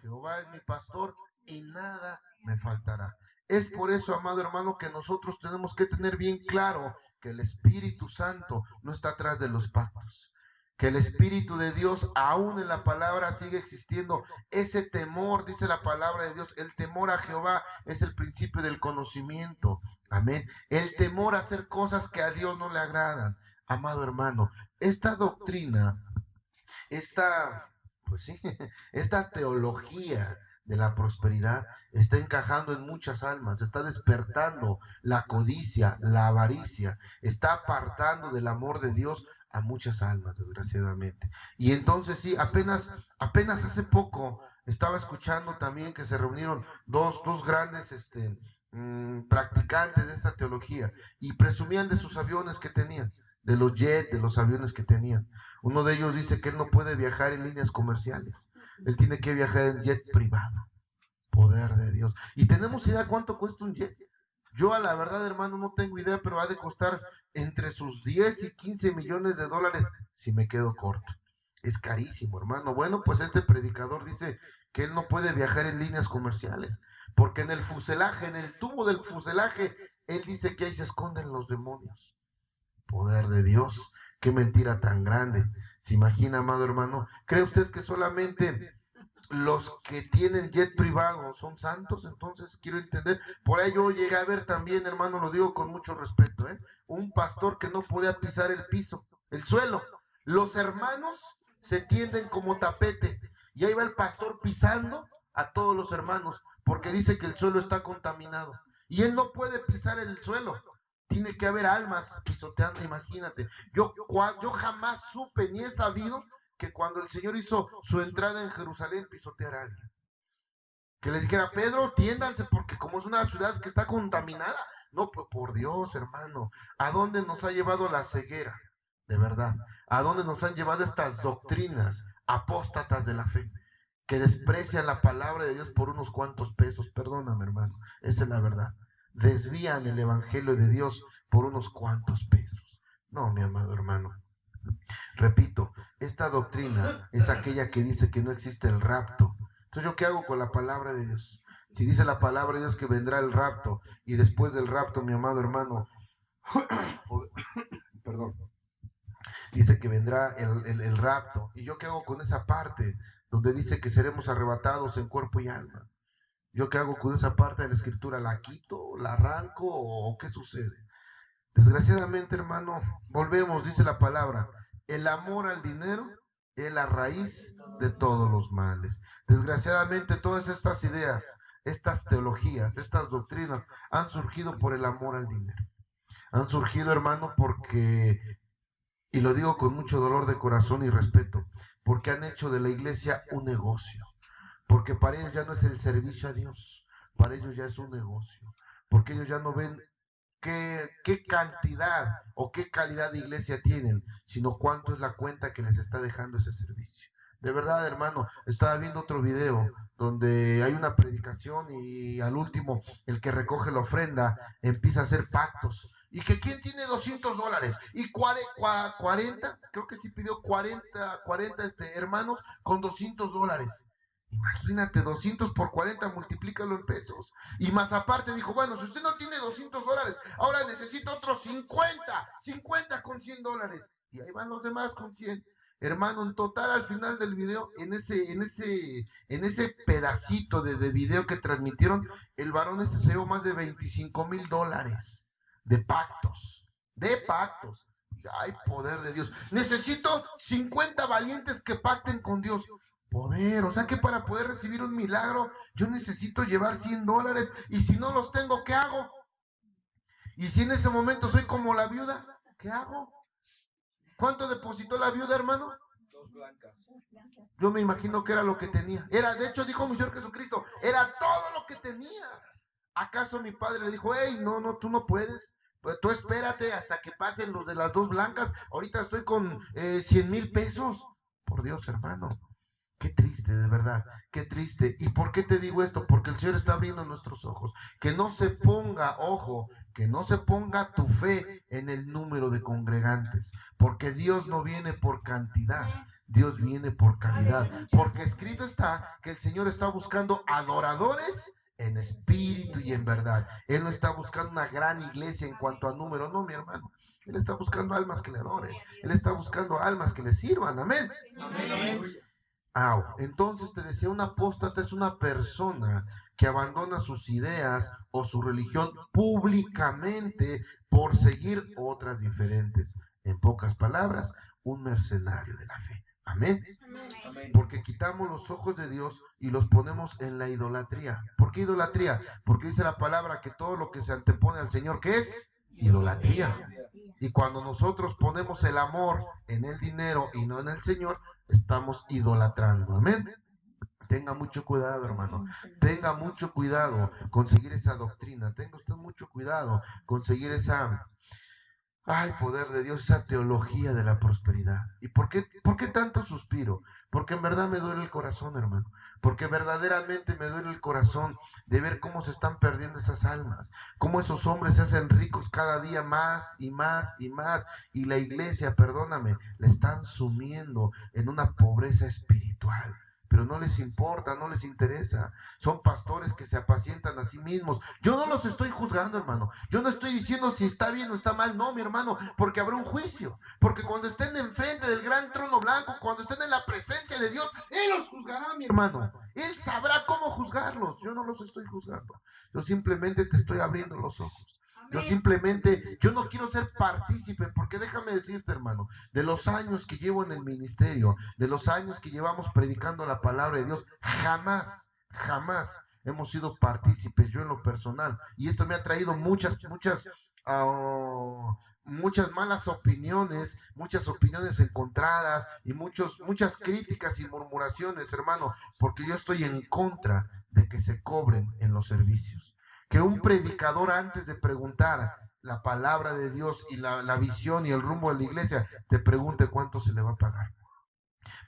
Jehová es mi pastor y nada me faltará. Es por eso, amado hermano, que nosotros tenemos que tener bien claro que el Espíritu Santo no está atrás de los pactos. Que el Espíritu de Dios, aún en la palabra, sigue existiendo. Ese temor, dice la palabra de Dios, el temor a Jehová es el principio del conocimiento. Amén. El temor a hacer cosas que a Dios no le agradan. Amado hermano, esta doctrina, esta teología de la prosperidad está encajando en muchas almas, está despertando la codicia, la avaricia, está apartando del amor de Dios a muchas almas, desgraciadamente. Y entonces sí, apenas hace poco estaba escuchando también que se reunieron dos grandes practicantes de esta teología y presumían de sus aviones que tenían, de los jets, de los aviones que tenían. Uno de ellos dice que él no puede viajar en líneas comerciales, él tiene que viajar en jet privado. Poder de Dios. ¿Y tenemos idea cuánto cuesta un jet? Yo a la verdad, hermano, no tengo idea, pero ha de costar entre sus 10 y 15 millones de dólares si me quedo corto. Es carísimo, hermano. Bueno, pues este predicador dice que él no puede viajar en líneas comerciales, porque en el fuselaje, en el tubo del fuselaje, él dice que ahí se esconden los demonios. Poder de Dios, qué mentira tan grande. ¿Se imagina, amado hermano? ¿Cree usted que solamente los que tienen jet privado son santos? Entonces quiero entender. Por ahí yo llegué a ver también, hermano, lo digo con mucho respeto, un pastor que no podía pisar el piso, el suelo. Los hermanos se tienden como tapete y ahí va el pastor pisando a todos los hermanos porque dice que el suelo está contaminado y él no puede pisar el suelo. Tiene que haber almas pisoteando, imagínate. Yo jamás supe ni he sabido que cuando el Señor hizo su entrada en Jerusalén pisoteara a alguien. Que les dijera, Pedro, tiéndanse porque como es una ciudad que está contaminada. No, pues por Dios, hermano, ¿a dónde nos ha llevado la ceguera? De verdad, ¿a dónde nos han llevado estas doctrinas apóstatas de la fe? Que desprecian la palabra de Dios por unos cuantos pesos. Perdóname, hermano, esa es la verdad. Desvían el evangelio de Dios por unos cuantos pesos. No, mi amado hermano. Repito, esta doctrina es aquella que dice que no existe el rapto. Entonces, ¿yo qué hago con la palabra de Dios? Si dice la palabra de Dios que vendrá el rapto, y después del rapto, mi amado hermano, perdón, dice que vendrá el rapto. ¿Y yo qué hago con esa parte donde dice que seremos arrebatados en cuerpo y alma? ¿Yo qué hago con esa parte de la escritura? ¿La quito, la arranco o qué sucede? Desgraciadamente, hermano, volvemos, dice la palabra, el amor al dinero es la raíz de todos los males. Desgraciadamente, todas estas ideas, estas teologías, estas doctrinas han surgido por el amor al dinero. Han surgido, hermano, porque, y lo digo con mucho dolor de corazón y respeto, porque han hecho de la iglesia un negocio. Porque para ellos ya no es el servicio a Dios, para ellos ya es un negocio. Porque ellos ya no ven qué cantidad o qué calidad de iglesia tienen, sino cuánto es la cuenta que les está dejando ese servicio. De verdad, hermano, estaba viendo otro video donde hay una predicación y al último el que recoge la ofrenda empieza a hacer pactos. Y que quién tiene $200 y 40, creo que sí pidió 40 hermanos con $200. Imagínate, 200 por 40, multiplícalo en pesos. Y más aparte dijo, bueno, si usted no tiene $200, ahora necesito otros 50 con $100. Y ahí van los demás con 100. Hermano, en total al final del video, en ese pedacito de video que transmitieron, el varón se llevó más de $25,000 de pactos. Ay, poder de Dios. Necesito 50 valientes que pacten con Dios. Poder, o sea que para poder recibir un milagro yo necesito llevar $100 y si no los tengo, ¿qué hago? Y si en ese momento soy como la viuda, ¿qué hago? ¿Cuánto depositó la viuda, hermano? 2 blancas. Yo me imagino que era lo que tenía. De hecho dijo mi Señor Jesucristo, era todo lo que tenía. ¿Acaso mi padre le dijo, hey, no, tú no puedes? Pues tú espérate hasta que pasen los de las 2 blancas. Ahorita estoy con 100,000 pesos. Por Dios, hermano. Qué triste, de verdad, qué triste. ¿Y por qué te digo esto? Porque el Señor está abriendo nuestros ojos. Que no se ponga, ojo, que no se ponga tu fe en el número de congregantes. Porque Dios no viene por cantidad, Dios viene por calidad. Porque escrito está que el Señor está buscando adoradores en espíritu y en verdad. Él no está buscando una gran iglesia en cuanto a número, no, mi hermano. Él está buscando almas que le adoren. Él está buscando almas que le sirvan. Amén. Amén. Entonces te decía, un apóstata es una persona que abandona sus ideas o su religión públicamente por seguir otras diferentes. En pocas palabras, un mercenario de la fe. Amén. Amén. Porque quitamos los ojos de Dios y los ponemos en la idolatría. ¿Por qué idolatría? Porque dice la palabra que todo lo que se antepone al Señor, ¿qué es? Idolatría. Y cuando nosotros ponemos el amor en el dinero y no en el Señor, estamos idolatrando. Amén. Tenga mucho cuidado, hermano. Tenga mucho cuidado con seguir esa doctrina. Tenga usted mucho cuidado con seguir esa, poder de Dios, esa teología de la prosperidad. ¿Y por qué tanto suspiro? Porque en verdad me duele el corazón, hermano. Porque verdaderamente me duele el corazón de ver cómo se están perdiendo esas almas, cómo esos hombres se hacen ricos cada día más y más y más, y la iglesia, perdóname, la están sumiendo en una pobreza espiritual. Pero no les importa, no les interesa. Son pastores que se apacientan a sí mismos. Yo no los estoy juzgando, hermano. Yo no estoy diciendo si está bien o está mal. No, mi hermano, porque habrá un juicio. Porque cuando estén enfrente del gran trono blanco, cuando estén en la presencia de Dios, Él los juzgará, mi hermano. Él sabrá cómo juzgarlos. Yo no los estoy juzgando. Yo simplemente te estoy abriendo los ojos. Yo no quiero ser partícipe, porque déjame decirte, hermano, de los años que llevo en el ministerio, de los años que llevamos predicando la palabra de Dios, jamás hemos sido partícipes, yo en lo personal, y esto me ha traído muchas malas opiniones, muchas opiniones encontradas y muchas críticas y murmuraciones, hermano, porque yo estoy en contra de que se cobren en los servicios. Que un predicador, antes de preguntar la palabra de Dios y la visión y el rumbo de la iglesia, te pregunte cuánto se le va a pagar.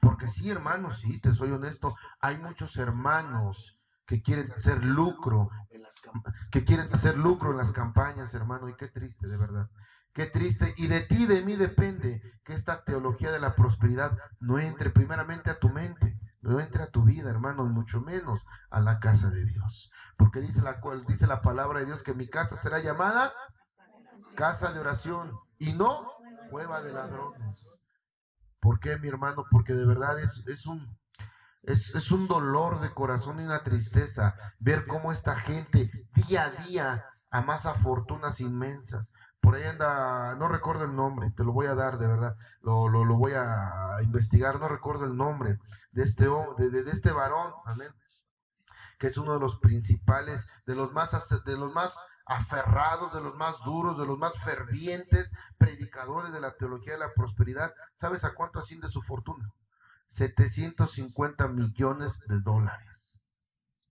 Porque sí, hermanos, sí, te soy honesto, hay muchos hermanos que quieren hacer lucro en las campañas, hermano, y qué triste, de verdad. Qué triste, y de ti y de mí depende que esta teología de la prosperidad no entre primeramente a tu mente, no entre a tu vida, hermano, y mucho menos a la casa de Dios. Porque dice la palabra de Dios que mi casa será llamada casa de oración y no cueva de ladrones. ¿Por qué, mi hermano? Porque de verdad es un dolor de corazón y una tristeza ver cómo esta gente día a día amasa fortunas inmensas. Por ahí anda, no recuerdo el nombre, te lo voy a dar de verdad, lo voy a investigar, no recuerdo el nombre de este varón, amén, que es uno de los principales, de los más aferrados, de los más duros, de los más fervientes predicadores de la teología de la prosperidad. ¿Sabes a cuánto asciende su fortuna? 750 millones de dólares.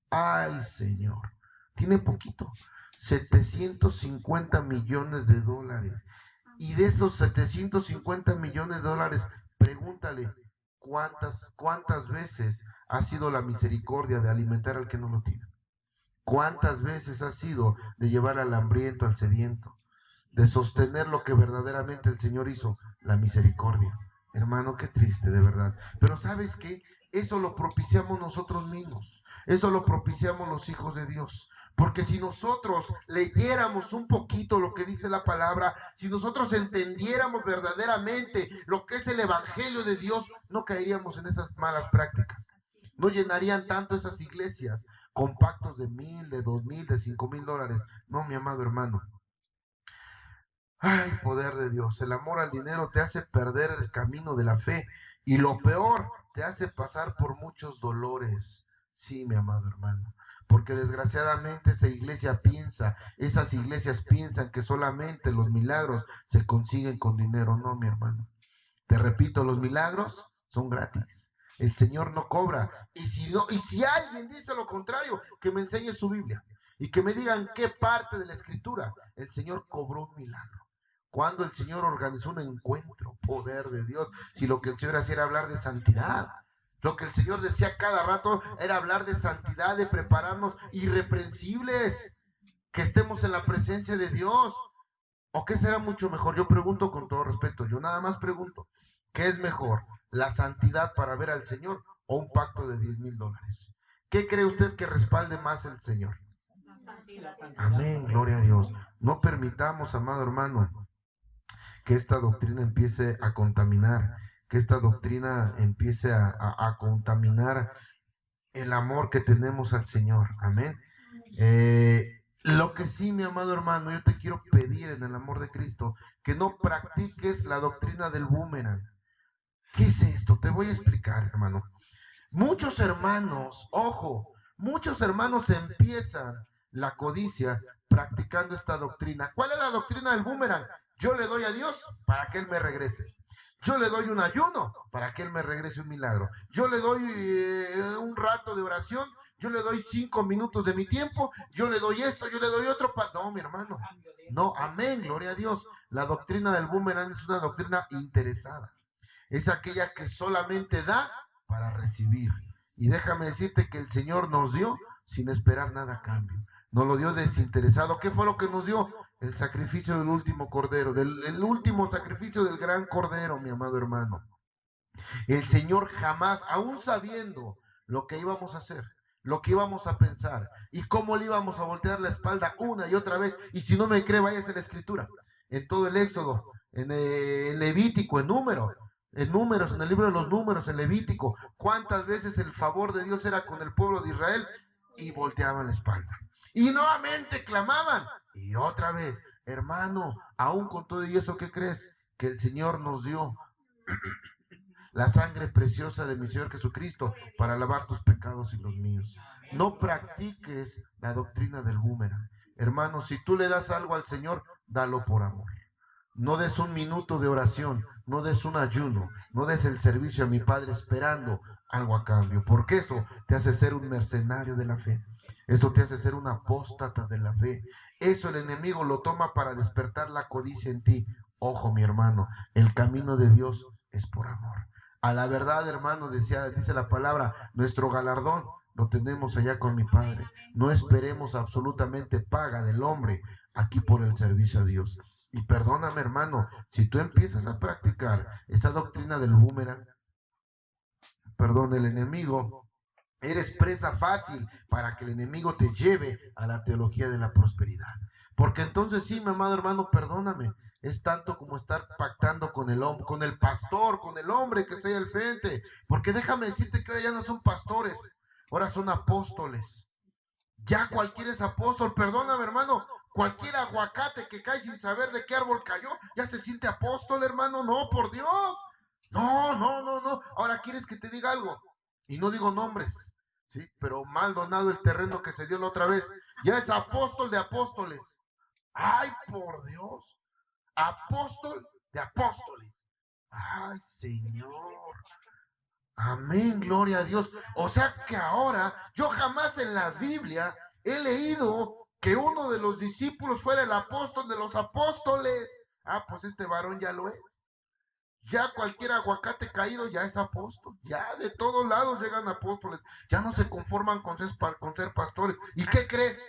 Ay, Señor, tiene poquito, 750 millones de dólares. Y de esos 750 millones de dólares, pregúntale, ¿cuántas veces ha sido la misericordia de alimentar al que no lo tiene? ¿Cuántas veces ha sido de llevar al hambriento, al sediento? De sostener lo que verdaderamente el Señor hizo, la misericordia. Hermano, qué triste, de verdad. Pero ¿sabes qué? Eso lo propiciamos nosotros mismos. Eso lo propiciamos los hijos de Dios. Porque si nosotros leyéramos un poquito lo que dice la palabra, si nosotros entendiéramos verdaderamente lo que es el Evangelio de Dios, no caeríamos en esas malas prácticas. No llenarían tanto esas iglesias con pactos de 1,000, de 2,000, de 5,000 dólares. No, mi amado hermano. Ay, poder de Dios. El amor al dinero te hace perder el camino de la fe. Y lo peor, te hace pasar por muchos dolores. Sí, mi amado hermano. Porque desgraciadamente esas iglesias piensan que solamente los milagros se consiguen con dinero. No, mi hermano. Te repito, los milagros son gratis. El Señor no cobra. Y si alguien dice lo contrario, que me enseñe su Biblia. Y que me digan qué parte de la Escritura el Señor cobró un milagro. Cuando el Señor organizó un encuentro, poder de Dios. Si lo que el Señor hacía era hablar de santidad. Lo que el Señor decía cada rato era hablar de santidad, de prepararnos irreprensibles, que estemos en la presencia de Dios. ¿O qué será mucho mejor? Yo pregunto con todo respeto, yo nada más pregunto, ¿qué es mejor? ¿La santidad para ver al Señor o un pacto de 10,000 dólares? ¿Qué cree usted que respalde más el Señor? La santidad. Amén, gloria a Dios. No permitamos, amado hermano, que esta doctrina empiece a contaminar, que esta doctrina empiece a contaminar el amor que tenemos al Señor. Amén. Lo que sí, mi amado hermano, yo te quiero pedir en el amor de Cristo, que no practiques la doctrina del boomerang. ¿Qué es esto? Te voy a explicar, hermano. Muchos hermanos, ojo, muchos hermanos empiezan la codicia practicando esta doctrina. ¿Cuál es la doctrina del boomerang? Yo le doy a Dios para que Él me regrese. Yo le doy un ayuno para que Él me regrese un milagro. Yo le doy un rato de oración. Yo le doy 5 minutos de mi tiempo. Yo le doy esto, yo le doy otro. No, mi hermano. No, amén, gloria a Dios. La doctrina del boomerang es una doctrina interesada. Es aquella que solamente da para recibir. Y déjame decirte que el Señor nos dio sin esperar nada a cambio. Nos lo dio desinteresado. ¿Qué fue lo que nos dio? El sacrificio del último cordero, el último sacrificio del gran cordero, mi amado hermano. El Señor jamás, aún sabiendo lo que íbamos a hacer, lo que íbamos a pensar y cómo le íbamos a voltear la espalda una y otra vez, y si no me cree, váyase a la Escritura, en todo el Éxodo, en el Levítico, en Números, en el libro de los Números, en Levítico, cuántas veces el favor de Dios era con el pueblo de Israel y volteaban la espalda. Y nuevamente clamaban. Y otra vez, hermano, aún con todo y eso, ¿qué crees? Que el Señor nos dio la sangre preciosa de mi Señor Jesucristo para lavar tus pecados y los míos. No practiques la doctrina del boomerang. Hermano, si tú le das algo al Señor, dalo por amor. No des un minuto de oración, no des un ayuno, no des el servicio a mi Padre esperando algo a cambio, porque eso te hace ser un mercenario de la fe. Eso te hace ser un apóstata de la fe. Eso el enemigo lo toma para despertar la codicia en ti. Ojo, mi hermano, el camino de Dios es por amor. A la verdad, hermano, dice la palabra, nuestro galardón lo tenemos allá con mi Padre. No esperemos absolutamente paga del hombre aquí por el servicio a Dios. Y perdóname, hermano, si tú empiezas a practicar esa doctrina del boomerang, perdón, el enemigo Eres presa fácil para que el enemigo te lleve a la teología de la prosperidad. Porque entonces sí, mi amado hermano, perdóname, es tanto como estar pactando con el pastor, con el hombre que está ahí al frente. Porque déjame decirte que ahora ya no son pastores, ahora son apóstoles. Ya cualquiera es apóstol, perdóname hermano, cualquier aguacate que cae sin saber de qué árbol cayó, ya se siente apóstol, hermano. No, por Dios. No. Ahora quieres que te diga algo, y no digo nombres, sí, pero mal donado el terreno que se dio la otra vez, ya es apóstol de apóstoles. Ay, por Dios, apóstol de apóstoles. Ay, Señor. Amén, gloria a Dios. O sea que ahora, yo jamás en la Biblia he leído que uno de los discípulos fuera el apóstol de los apóstoles. Ah, pues este varón ya lo es. Ya cualquier aguacate caído ya es apóstol. Ya de todos lados llegan apóstoles. Ya no se conforman con ser pastores. ¿Y qué crees?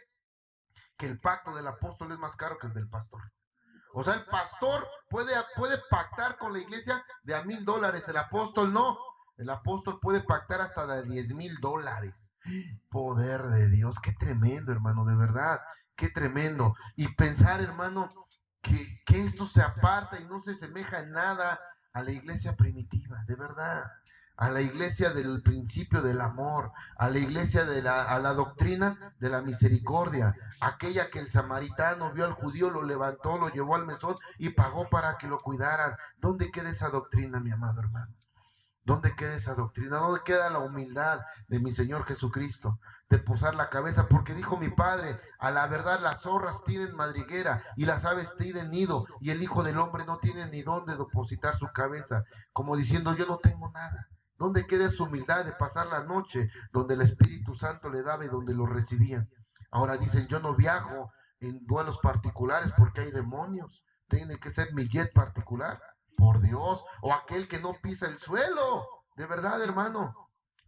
Que el pacto del apóstol es más caro que el del pastor. O sea, el pastor puede pactar con la iglesia de a $1,000. El apóstol no. El apóstol puede pactar hasta de $10,000. Poder de Dios. Qué tremendo, hermano, de verdad. Qué tremendo. Y pensar, hermano, que esto se aparta y no se asemeja en nada a la iglesia primitiva, de verdad. A la iglesia del principio del amor, a la iglesia a la doctrina de la misericordia, aquella que el samaritano vio al judío, lo levantó, lo llevó al mesón y pagó para que lo cuidaran. ¿Dónde queda esa doctrina, mi amado hermano? ¿Dónde queda esa doctrina? ¿Dónde queda la humildad de mi Señor Jesucristo? De posar la cabeza, porque dijo mi Padre, a la verdad las zorras tienen madriguera y las aves tienen nido, y el Hijo del Hombre no tiene ni dónde depositar su cabeza, como diciendo, yo no tengo nada. ¿Dónde queda su humildad de pasar la noche donde el Espíritu Santo le daba y donde lo recibían? Ahora dicen, yo no viajo en vuelos particulares porque hay demonios, tiene que ser mi jet particular. Por Dios, o aquel que no pisa el suelo, de verdad, hermano.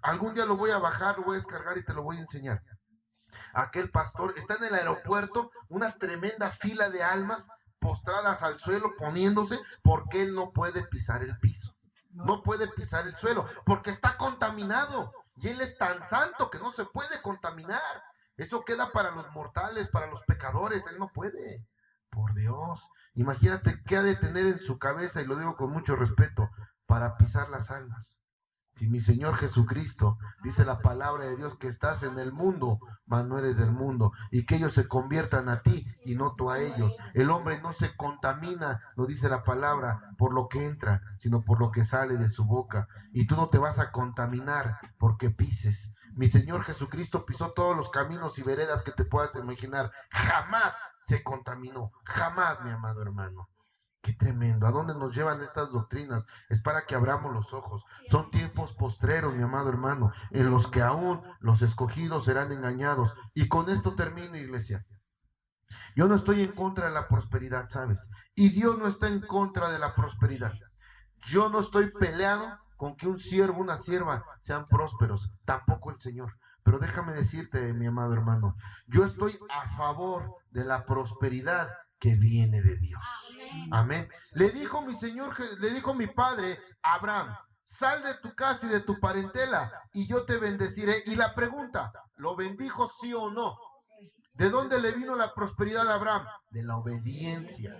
Algún día lo voy a bajar, lo voy a descargar y te lo voy a enseñar. Aquel pastor está en el aeropuerto, una tremenda fila de almas postradas al suelo, poniéndose, porque él no puede pisar el piso. No puede pisar el suelo, porque está contaminado. Y él es tan santo que no se puede contaminar. Eso queda para los mortales, para los pecadores, él no puede. Por Dios, imagínate qué ha de tener en su cabeza, y lo digo con mucho respeto, para pisar las almas. Si mi Señor Jesucristo, dice la palabra de Dios, que estás en el mundo, mas no eres del mundo, y que ellos se conviertan a ti y no tú a ellos. El hombre no se contamina, lo dice la palabra, por lo que entra, sino por lo que sale de su boca. Y tú no te vas a contaminar porque pises. Mi Señor Jesucristo pisó todos los caminos y veredas que te puedas imaginar. Jamás se contaminó, jamás, mi amado hermano. Qué tremendo. ¿A dónde nos llevan estas doctrinas? Es para que abramos los ojos. Son tiempos postreros, mi amado hermano, en los que aún los escogidos serán engañados. Y con esto termino, iglesia. Yo no estoy en contra de la prosperidad, ¿sabes? Y Dios no está en contra de la prosperidad. Yo no estoy peleado con que un siervo, una sierva sean prósperos, tampoco el Señor. Pero déjame decirte, mi amado hermano, yo estoy a favor de la prosperidad que viene de Dios. Amén. Le dijo mi Señor, le dijo mi Padre a Abraham, sal de tu casa y de tu parentela y yo te bendeciré. Y la pregunta, ¿lo bendijo sí o no? ¿De dónde le vino la prosperidad a Abraham? De la obediencia.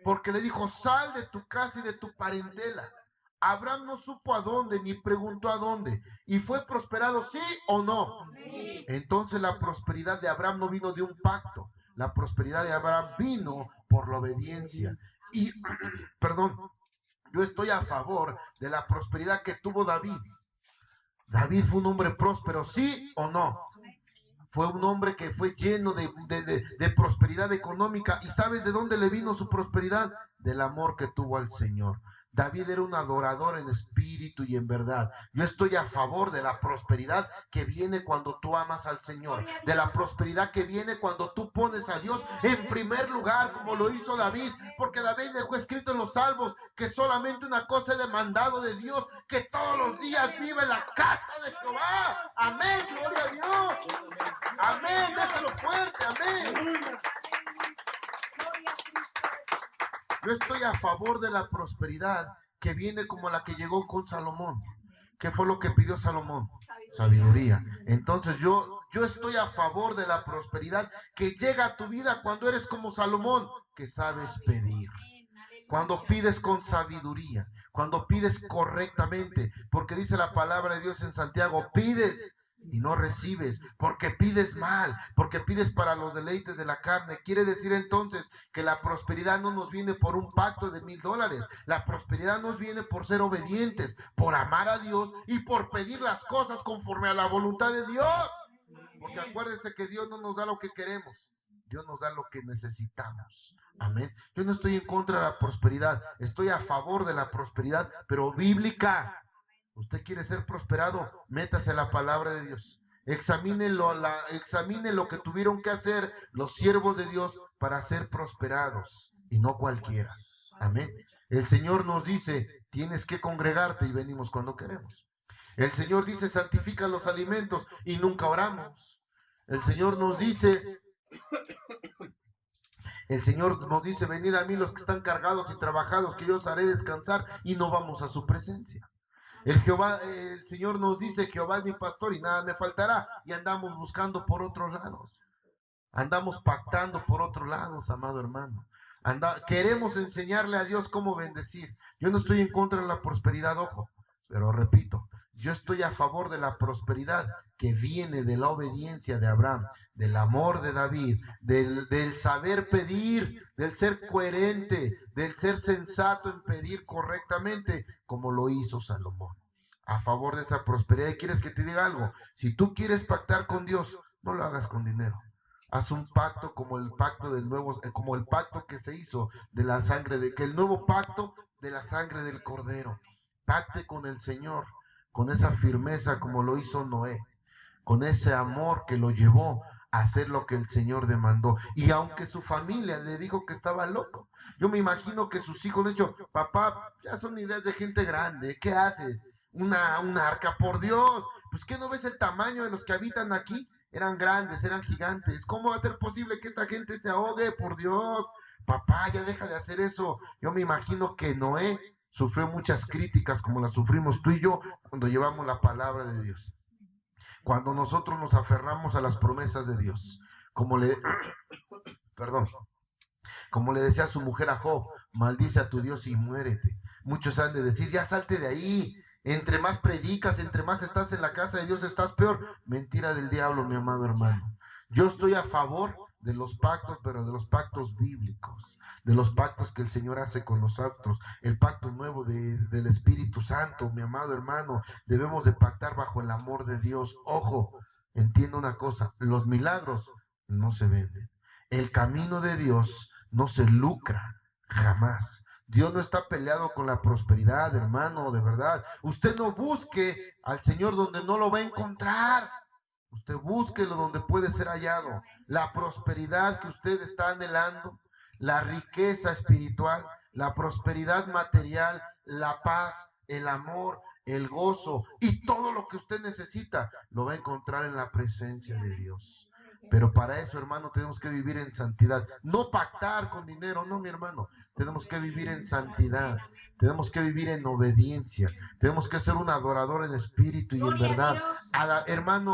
Porque le dijo, sal de tu casa y de tu parentela. Abraham no supo a dónde, ni preguntó a dónde. ¿Y fue prosperado sí o no? Sí. Entonces la prosperidad de Abraham no vino de un pacto. La prosperidad de Abraham vino por la obediencia. Y, perdón, yo estoy a favor de la prosperidad que tuvo David. David fue un hombre próspero, ¿sí o no? Fue un hombre que fue lleno de prosperidad económica. ¿Y sabes de dónde le vino su prosperidad? Del amor que tuvo al Señor. David era un adorador en espíritu y en verdad. Yo estoy a favor de la prosperidad que viene cuando tú amas al Señor, de la prosperidad que viene cuando tú pones a Dios en primer lugar, como lo hizo David, porque David dejó escrito en los Salmos que solamente una cosa he demandado de Dios, que todos los días vive en la casa de Jehová. Amén, gloria a Dios. Amén, déjalo fuerte, amén. Yo estoy a favor de la prosperidad que viene como la que llegó con Salomón. ¿Qué fue lo que pidió Salomón? Sabiduría. Entonces yo estoy a favor de la prosperidad que llega a tu vida cuando eres como Salomón, que sabes pedir. Cuando pides con sabiduría, cuando pides correctamente, porque dice la palabra de Dios en Santiago, pides y no recibes, porque pides mal, porque pides para los deleites de la carne. Quiere decir entonces que la prosperidad no nos viene por un pacto de $1,000, la prosperidad nos viene por ser obedientes, por amar a Dios y por pedir las cosas conforme a la voluntad de Dios. Porque acuérdense que Dios no nos da lo que queremos, Dios nos da lo que necesitamos. Amén. Yo no estoy en contra de la prosperidad, estoy a favor de la prosperidad, pero bíblica. Usted quiere ser prosperado, métase a la palabra de Dios. Examine lo que tuvieron que hacer los siervos de Dios para ser prosperados, y no cualquiera. Amén. El Señor nos dice, tienes que congregarte, y venimos cuando queremos. El Señor dice, santifica los alimentos, y nunca oramos. El Señor nos dice, venid a mí los que están cargados y trabajados, que yo os haré descansar, y no vamos a su presencia. El Señor nos dice, Jehová es mi pastor y nada me faltará, y andamos buscando por otros lados. Andamos pactando por otros lados, amado hermano. Queremos enseñarle a Dios cómo bendecir. Yo no estoy en contra de la prosperidad, ojo, pero repito, yo estoy a favor de la prosperidad que viene de la obediencia de Abraham, del amor de David, del saber pedir, del ser coherente, del ser sensato en pedir correctamente, como lo hizo Salomón. A favor de esa prosperidad. ¿Y quieres que te diga algo? Si tú quieres pactar con Dios, no lo hagas con dinero. Haz un pacto como el pacto como el pacto que se hizo de la sangre el nuevo pacto de la sangre del Cordero. Pacte con el Señor, con esa firmeza como lo hizo Noé, con ese amor que lo llevó a hacer lo que el Señor demandó. Y aunque su familia le dijo que estaba loco, yo me imagino que sus hijos le han dicho, papá, ya son ideas de gente grande, ¿qué haces? Una arca, por Dios, pues ¿qué no ves el tamaño de los que habitan aquí? Eran grandes, eran gigantes. ¿Cómo va a ser posible que esta gente se ahogue? Por Dios, papá, ya deja de hacer eso. Yo me imagino que Noé sufrió muchas críticas como las sufrimos tú y yo cuando llevamos la palabra de Dios. Cuando nosotros nos aferramos a las promesas de Dios, como le decía su mujer a Job, maldice a tu Dios y muérete. Muchos han de decir, ya salte de ahí. Entre más predicas, entre más estás en la casa de Dios, estás peor. Mentira del diablo, mi amado hermano. Yo estoy a favor de los pactos, pero de los pactos bíblicos, de los pactos que el Señor hace con nosotros, el pacto nuevo del Espíritu Santo, mi amado hermano. Debemos de pactar bajo el amor de Dios. Ojo, entiendo una cosa, los milagros no se venden. El camino de Dios no se lucra jamás. Dios no está peleado con la prosperidad, hermano, de verdad. Usted no busque al Señor donde no lo va a encontrar. Usted búsquelo donde puede ser hallado. La prosperidad que usted está anhelando, la riqueza espiritual, la prosperidad material, la paz, el amor, el gozo y todo lo que usted necesita, lo va a encontrar en la presencia de Dios. Pero para eso, hermano, tenemos que vivir en santidad. No pactar con dinero, no, mi hermano. Tenemos que vivir en santidad. Tenemos que vivir en obediencia. Tenemos que ser un adorador en espíritu y en verdad. Hermano,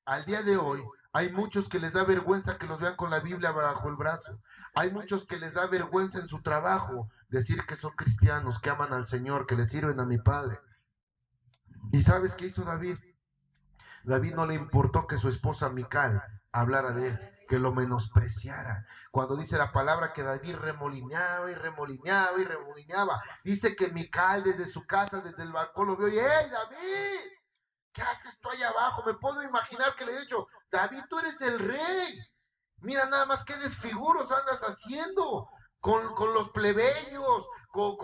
al día de hoy, hay muchos que les da vergüenza que los vean con la Biblia bajo el brazo. Hay muchos que les da vergüenza en su trabajo decir que son cristianos, que aman al Señor, que le sirven a mi Padre. ¿Y sabes qué hizo David? David no le importó que su esposa Mical hablara de él, que lo menospreciara. Cuando dice la palabra que David remolineaba y remolineaba y remolineaba, dice que Mical desde su casa, desde el balcón lo vio y ¡hey, David! ¿Qué haces tú allá abajo? Me puedo imaginar que le he dicho, David, tú eres el rey. Mira nada más qué desfiguros andas haciendo con los plebeyos, con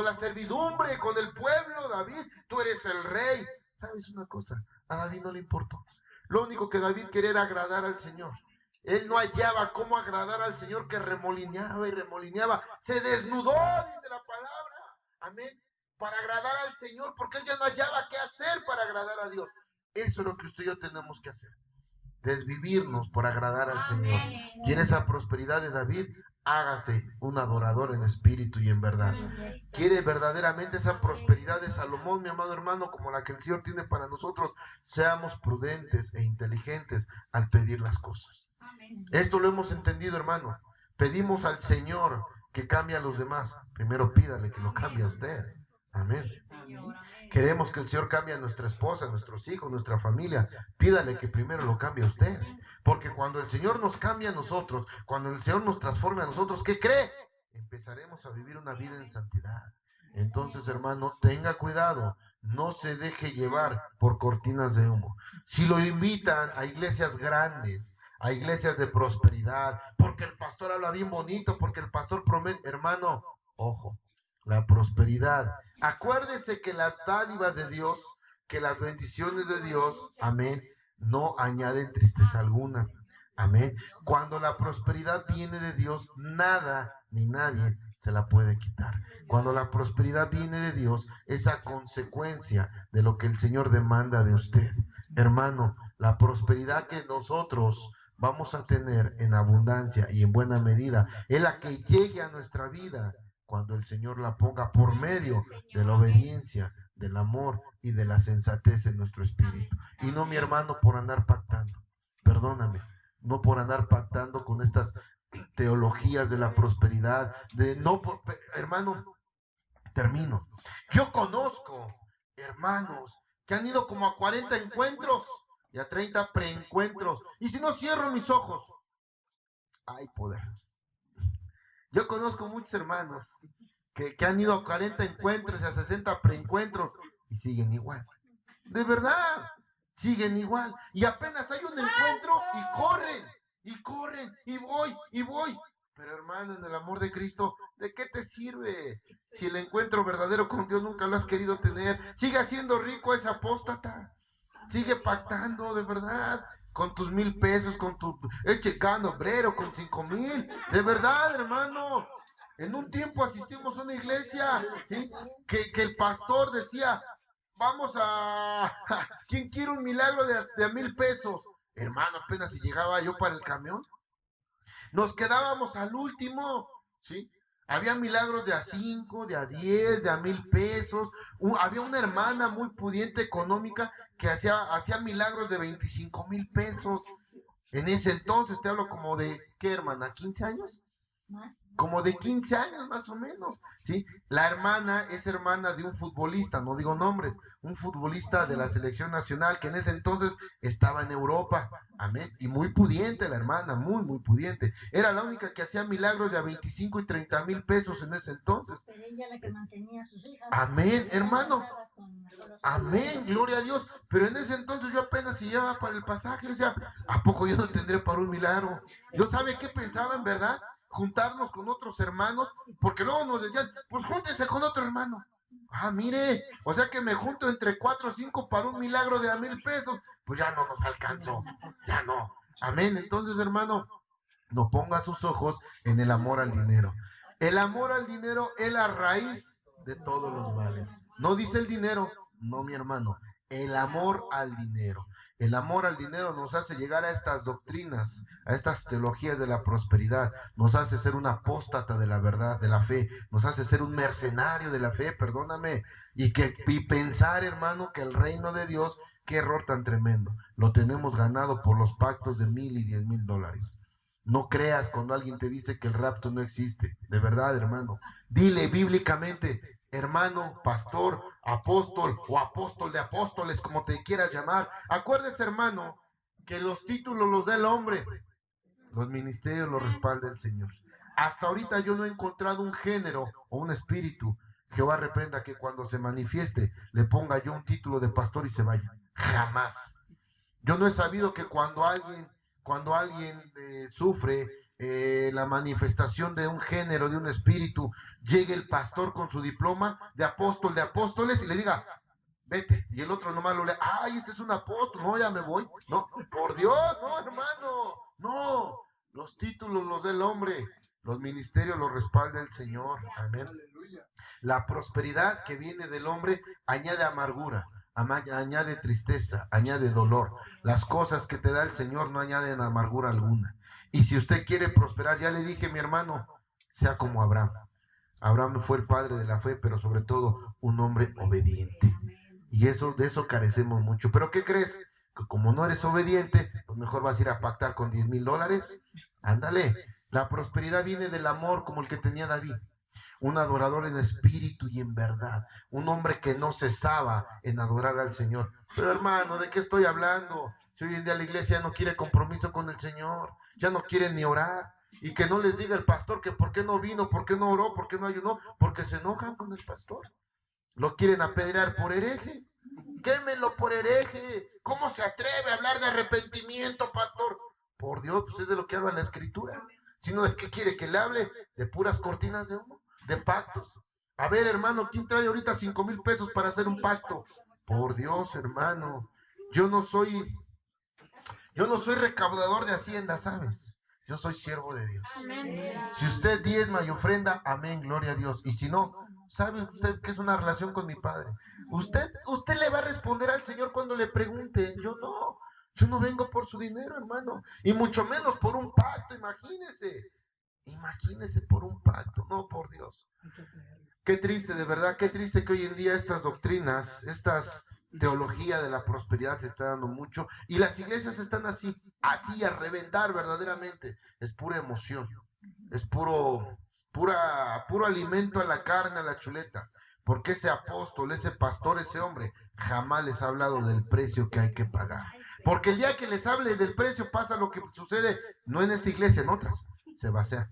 la servidumbre, con el pueblo, David. Tú eres el rey. ¿Sabes una cosa? A David no le importó. Lo único que David quería era agradar al Señor. Él no hallaba cómo agradar al Señor, que remolineaba y remolineaba. Se desnudó, dice la palabra. Amén. Para agradar al Señor, porque él ya no hallaba qué hacer para agradar a Dios. Eso es lo que usted y yo tenemos que hacer. Desvivirnos por agradar al Señor. ¿Quiere esa prosperidad de David? hágase un adorador en espíritu y en verdad. Quiere verdaderamente esa prosperidad de Salomón, mi amado hermano, como la que el Señor tiene para nosotros. Seamos prudentes e inteligentes al pedir las cosas. Esto lo hemos entendido, hermano. Pedimos al Señor que cambie a los demás. Primero pídale que lo cambie a usted. Amén. Queremos que el Señor cambie a nuestra esposa, a nuestros hijos, nuestra familia. Pídale que primero lo cambie a usted. Porque cuando el Señor nos cambia a nosotros, cuando el Señor nos transforme a nosotros, ¿qué cree? Empezaremos a vivir una vida en santidad. Entonces, hermano, tenga cuidado. No se deje llevar por cortinas de humo. Si lo invitan a iglesias grandes, a iglesias de prosperidad, porque el pastor habla bien bonito, porque el pastor promete, hermano, ojo, la prosperidad. Acuérdese que las dádivas de Dios, que las bendiciones de Dios, amén, no añaden tristeza alguna. Amén. Cuando la prosperidad viene de Dios, nada ni nadie se la puede quitar. Cuando la prosperidad viene de Dios, es a consecuencia de lo que el Señor demanda de usted. Hermano, la prosperidad que nosotros vamos a tener en abundancia y en buena medida es la que llegue a nuestra vida cuando el Señor la ponga por medio de la obediencia, del amor y de la sensatez en nuestro espíritu. Y no, mi hermano, por andar pactando. Perdóname, no por andar pactando con estas teologías de la prosperidad, hermano, termino. Yo conozco hermanos que han ido como a 40 encuentros y a 30 preencuentros, y si no cierro mis ojos, hay poder. Yo conozco muchos hermanos que han ido a 40 encuentros y a 60 preencuentros y siguen igual. De verdad, siguen igual. Y apenas hay un encuentro y corren, y voy. Pero hermano, en el amor de Cristo, ¿de qué te sirve? Si el encuentro verdadero con Dios nunca lo has querido tener, sigue siendo rico ese apóstata. Sigue pactando, de verdad, con tus 1,000 pesos, con tu checando obrero, con 5,000. De verdad, hermano. En un tiempo asistimos a una iglesia, ¿sí? que el pastor decía, vamos a... ¿Quién quiere un milagro de 1,000 pesos? Hermano, apenas si llegaba yo para el camión, nos quedábamos al último, ¿sí? Había milagros de a 5, de a 10, de a 1,000 pesos. Había una hermana muy pudiente económica que hacía milagros de 25,000 pesos. En ese entonces, te hablo como de, ¿qué hermana? ¿15 años? Más. Como de 15 años más o menos, ¿sí? La hermana es hermana de un futbolista, no digo nombres, un futbolista de la selección nacional que en ese entonces estaba en Europa, amén, y muy pudiente la hermana, muy pudiente. Era la única que hacía milagros de a 25 y 30,000 pesos en ese entonces. Pero ella la que mantenía a sus hijas. Amén, hermano. Amén, gloria a Dios. Pero en ese entonces yo apenas si llevaba para el pasaje, o sea, ¿a poco yo no tendré para un milagro? Yo, ¿sabe qué pensaba en verdad? Juntarnos con otros hermanos, porque luego nos decían, pues júntese con otro hermano. Ah, mire, o sea que me junto entre 4 o 5 para un milagro de a 1,000 pesos, pues ya no nos alcanzó, ya no. Amén. Entonces, hermano, no ponga sus ojos en el amor al dinero. El amor al dinero es la raíz de todos los males. No dice el dinero, no, mi hermano, el amor al dinero. El amor al dinero nos hace llegar a estas doctrinas, a estas teologías de la prosperidad, nos hace ser un apóstata de la verdad, de la fe, nos hace ser un mercenario de la fe, perdóname, y pensar, hermano, que el reino de Dios, qué error tan tremendo, lo tenemos ganado por los pactos de 1,000 y 10,000 dólares. No creas cuando alguien te dice que el rapto no existe, de verdad, hermano, dile bíblicamente, hermano, pastor, apóstol o apóstol de apóstoles, como te quieras llamar. Acuérdese, hermano, que los títulos los da el hombre, los ministerios los respalda el Señor. Hasta ahorita yo no he encontrado un género o un espíritu, Jehová reprenda, que cuando se manifieste le ponga yo un título de pastor y se vaya. Jamás. Yo no he sabido que cuando alguien sufre la manifestación de un género, de un espíritu, llegue el pastor con su diploma de apóstol de apóstoles y le diga, vete, y el otro nomás lo lee, ay, este es un apóstol, no, ya me voy, no, por Dios, no, hermano, no, los títulos los da el hombre, los ministerios los respalda el Señor, amén. La prosperidad que viene del hombre añade amargura, añade tristeza, añade dolor. Las cosas que te da el Señor no añaden amargura alguna. Y si usted quiere prosperar, ya le dije, mi hermano, sea como Abraham. Abraham fue el padre de la fe, pero sobre todo un hombre obediente. Y de eso carecemos mucho. ¿Pero qué crees? Que como no eres obediente, pues mejor vas a ir a pactar con $10,000. Ándale. La prosperidad viene del amor como el que tenía David. Un adorador en espíritu y en verdad. Un hombre que no cesaba en adorar al Señor. Pero hermano, ¿de qué estoy hablando? Si hoy en día la iglesia no quiere compromiso con el Señor, ya no quiere ni orar. Y que no les diga el pastor que por qué no vino, por qué no oró, por qué no ayunó, porque se enojan con el pastor. Lo quieren apedrear por hereje. Quémelo por hereje. ¿Cómo se atreve a hablar de arrepentimiento, pastor? Por Dios, pues es de lo que habla la Escritura. Sino de qué quiere que le hable, de puras cortinas de humo, de pactos. A ver, hermano, ¿quién trae ahorita 5,000 pesos para hacer un pacto? Por Dios, hermano. Yo no soy recaudador de hacienda, ¿sabes? Yo soy siervo de Dios. Si usted diezma y ofrenda, amén, gloria a Dios. Y si no, ¿sabe usted qué es una relación con mi Padre? Usted le va a responder al Señor cuando le pregunte. Yo no vengo por su dinero, hermano. Y mucho menos por un pacto, imagínese. Imagínese por un pacto, no por Dios. Qué triste, de verdad, qué triste que hoy en día estas doctrinas, estas teología de la prosperidad se está dando mucho y las iglesias están así a reventar verdaderamente. Es pura emoción, es puro alimento a la carne, a la chuleta. Porque ese apóstol, ese pastor, ese hombre jamás les ha hablado del precio que hay que pagar. Porque el día que les hable del precio pasa lo que sucede, no en esta iglesia, en otras, se va a hacer.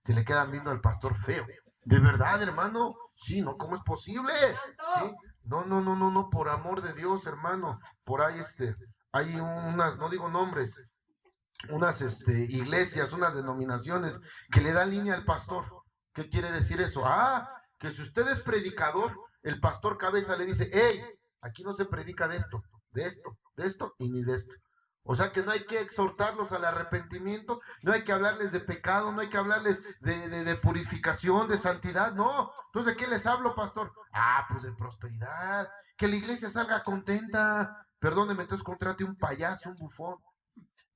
Se le quedan viendo al pastor feo. ¿De verdad, hermano? Sí, ¿no? ¿Cómo es posible? ¿Sí? No, por amor de Dios, hermano. Por ahí hay unas, no digo nombres, unas iglesias, unas denominaciones que le dan línea al pastor. ¿Qué quiere decir eso? Que si usted es predicador, el pastor cabeza le dice, hey, aquí no se predica de esto y ni de esto. O sea que no hay que exhortarlos al arrepentimiento, no hay que hablarles de pecado, no hay que hablarles de purificación, de santidad, no. Entonces, ¿de qué les hablo, pastor? Pues de prosperidad, que la iglesia salga contenta. Perdóneme, entonces contrate un payaso, un bufón.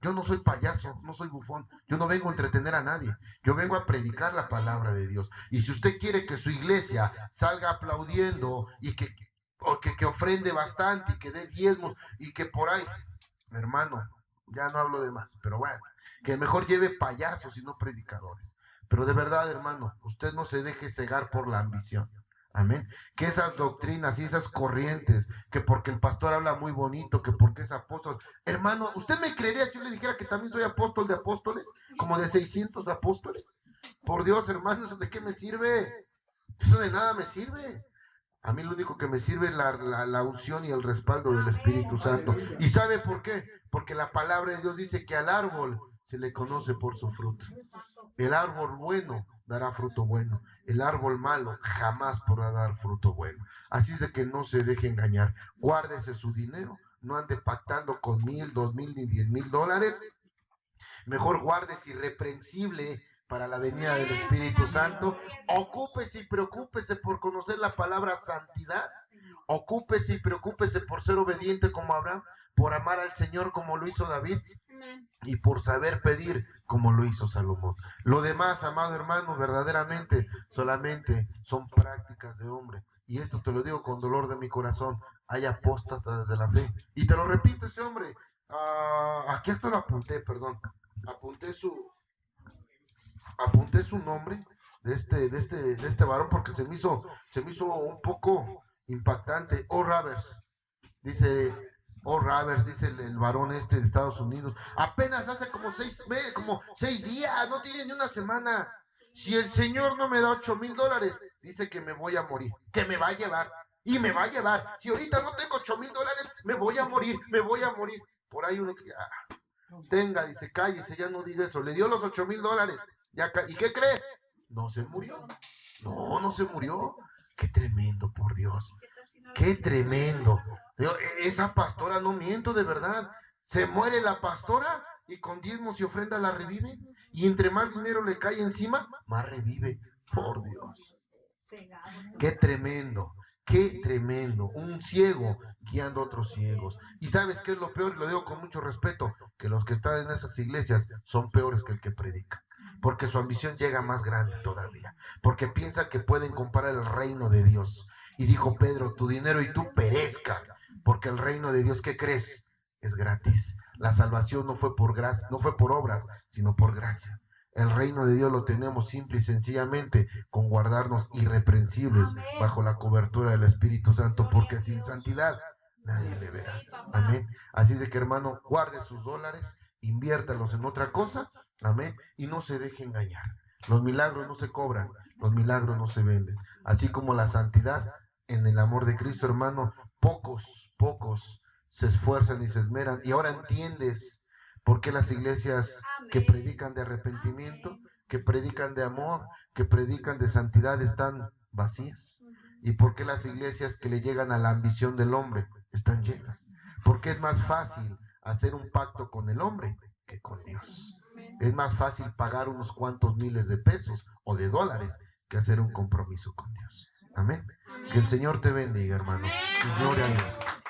Yo no soy payaso, no soy bufón, yo no vengo a entretener a nadie, yo vengo a predicar la palabra de Dios. Y si usted quiere que su iglesia salga aplaudiendo y que ofrende bastante y que dé diezmos y que por ahí, hermano, ya no hablo de más, pero bueno, que mejor lleve payasos y no predicadores. Pero de verdad, hermano, usted no se deje cegar por la ambición. Amén. Que esas doctrinas y esas corrientes, que porque el pastor habla muy bonito, que porque es apóstol. Hermano, ¿usted me creería si yo le dijera que también soy apóstol de apóstoles? Como de 600 apóstoles. Por Dios, hermano, ¿eso de qué me sirve? Eso de nada me sirve. A mí lo único que me sirve es la unción y el respaldo del Espíritu Santo. ¿Y sabe por qué? Porque la palabra de Dios dice que al árbol se le conoce por su fruto. El árbol bueno dará fruto bueno. El árbol malo jamás podrá dar fruto bueno. Así es de que no se deje engañar. Guárdese su dinero. No ande pactando con 1,000, 2,000 ni 10,000 dólares. Mejor guárdese irreprensible para la venida del Espíritu Santo. Ocúpese y preocúpese por conocer la palabra santidad. Ocúpese y preocúpese por ser obediente como Abraham, por amar al Señor como lo hizo David y por saber pedir como lo hizo Salomón. Lo demás, amado hermano, verdaderamente solamente son prácticas de hombre. Y esto te lo digo con dolor de mi corazón. Hay apóstatas de la fe. Y te lo repito, ese hombre, aquí esto lo apunté, perdón. Apunté su nombre de este varón porque se me hizo un poco impactante. Ravers, dice el varón de Estados Unidos. Apenas hace como 6 días, no tiene ni una semana. Si el Señor no me da $8,000, dice que me voy a morir, que me va a llevar. Y me va a llevar. Si ahorita no tengo $8,000, me voy a morir. Por ahí uno que tenga, dice, cállese, ya no diga eso. Le dio los $8,000. ¿Y qué cree? No se murió. No se murió. Qué tremendo, por Dios. Qué tremendo. Esa pastora, no miento, de verdad. Se muere la pastora y con diezmos y ofrenda la revive. Y entre más dinero le cae encima, más revive. Por Dios. Qué tremendo. Qué tremendo, un ciego guiando a otros ciegos. Y ¿sabes qué es lo peor? Y lo digo con mucho respeto, que los que están en esas iglesias son peores que el que predica, porque su ambición llega más grande todavía, porque piensan que pueden comparar el reino de Dios. Y dijo Pedro, tu dinero y tú perezcan, porque el reino de Dios, ¿qué crees? Es gratis. La salvación no fue por gracia, no fue por obras, sino por gracia. El reino de Dios lo tenemos simple y sencillamente con guardarnos irreprensibles bajo la cobertura del Espíritu Santo, porque sin santidad nadie le verá. Amén. Así de que, hermano, guarde sus dólares, inviértalos en otra cosa, amén, y no se deje engañar. Los milagros no se cobran, los milagros no se venden. Así como la santidad en el amor de Cristo, hermano, pocos se esfuerzan y se esmeran. Y ahora entiendes por qué las iglesias que predican de arrepentimiento, que predican de amor, que predican de santidad están vacías. Y por qué las iglesias que le llegan a la ambición del hombre están llenas. Porque es más fácil hacer un pacto con el hombre que con Dios. Es más fácil pagar unos cuantos miles de pesos o de dólares que hacer un compromiso con Dios. Amén. Que el Señor te bendiga, hermano. Y gloria a Dios.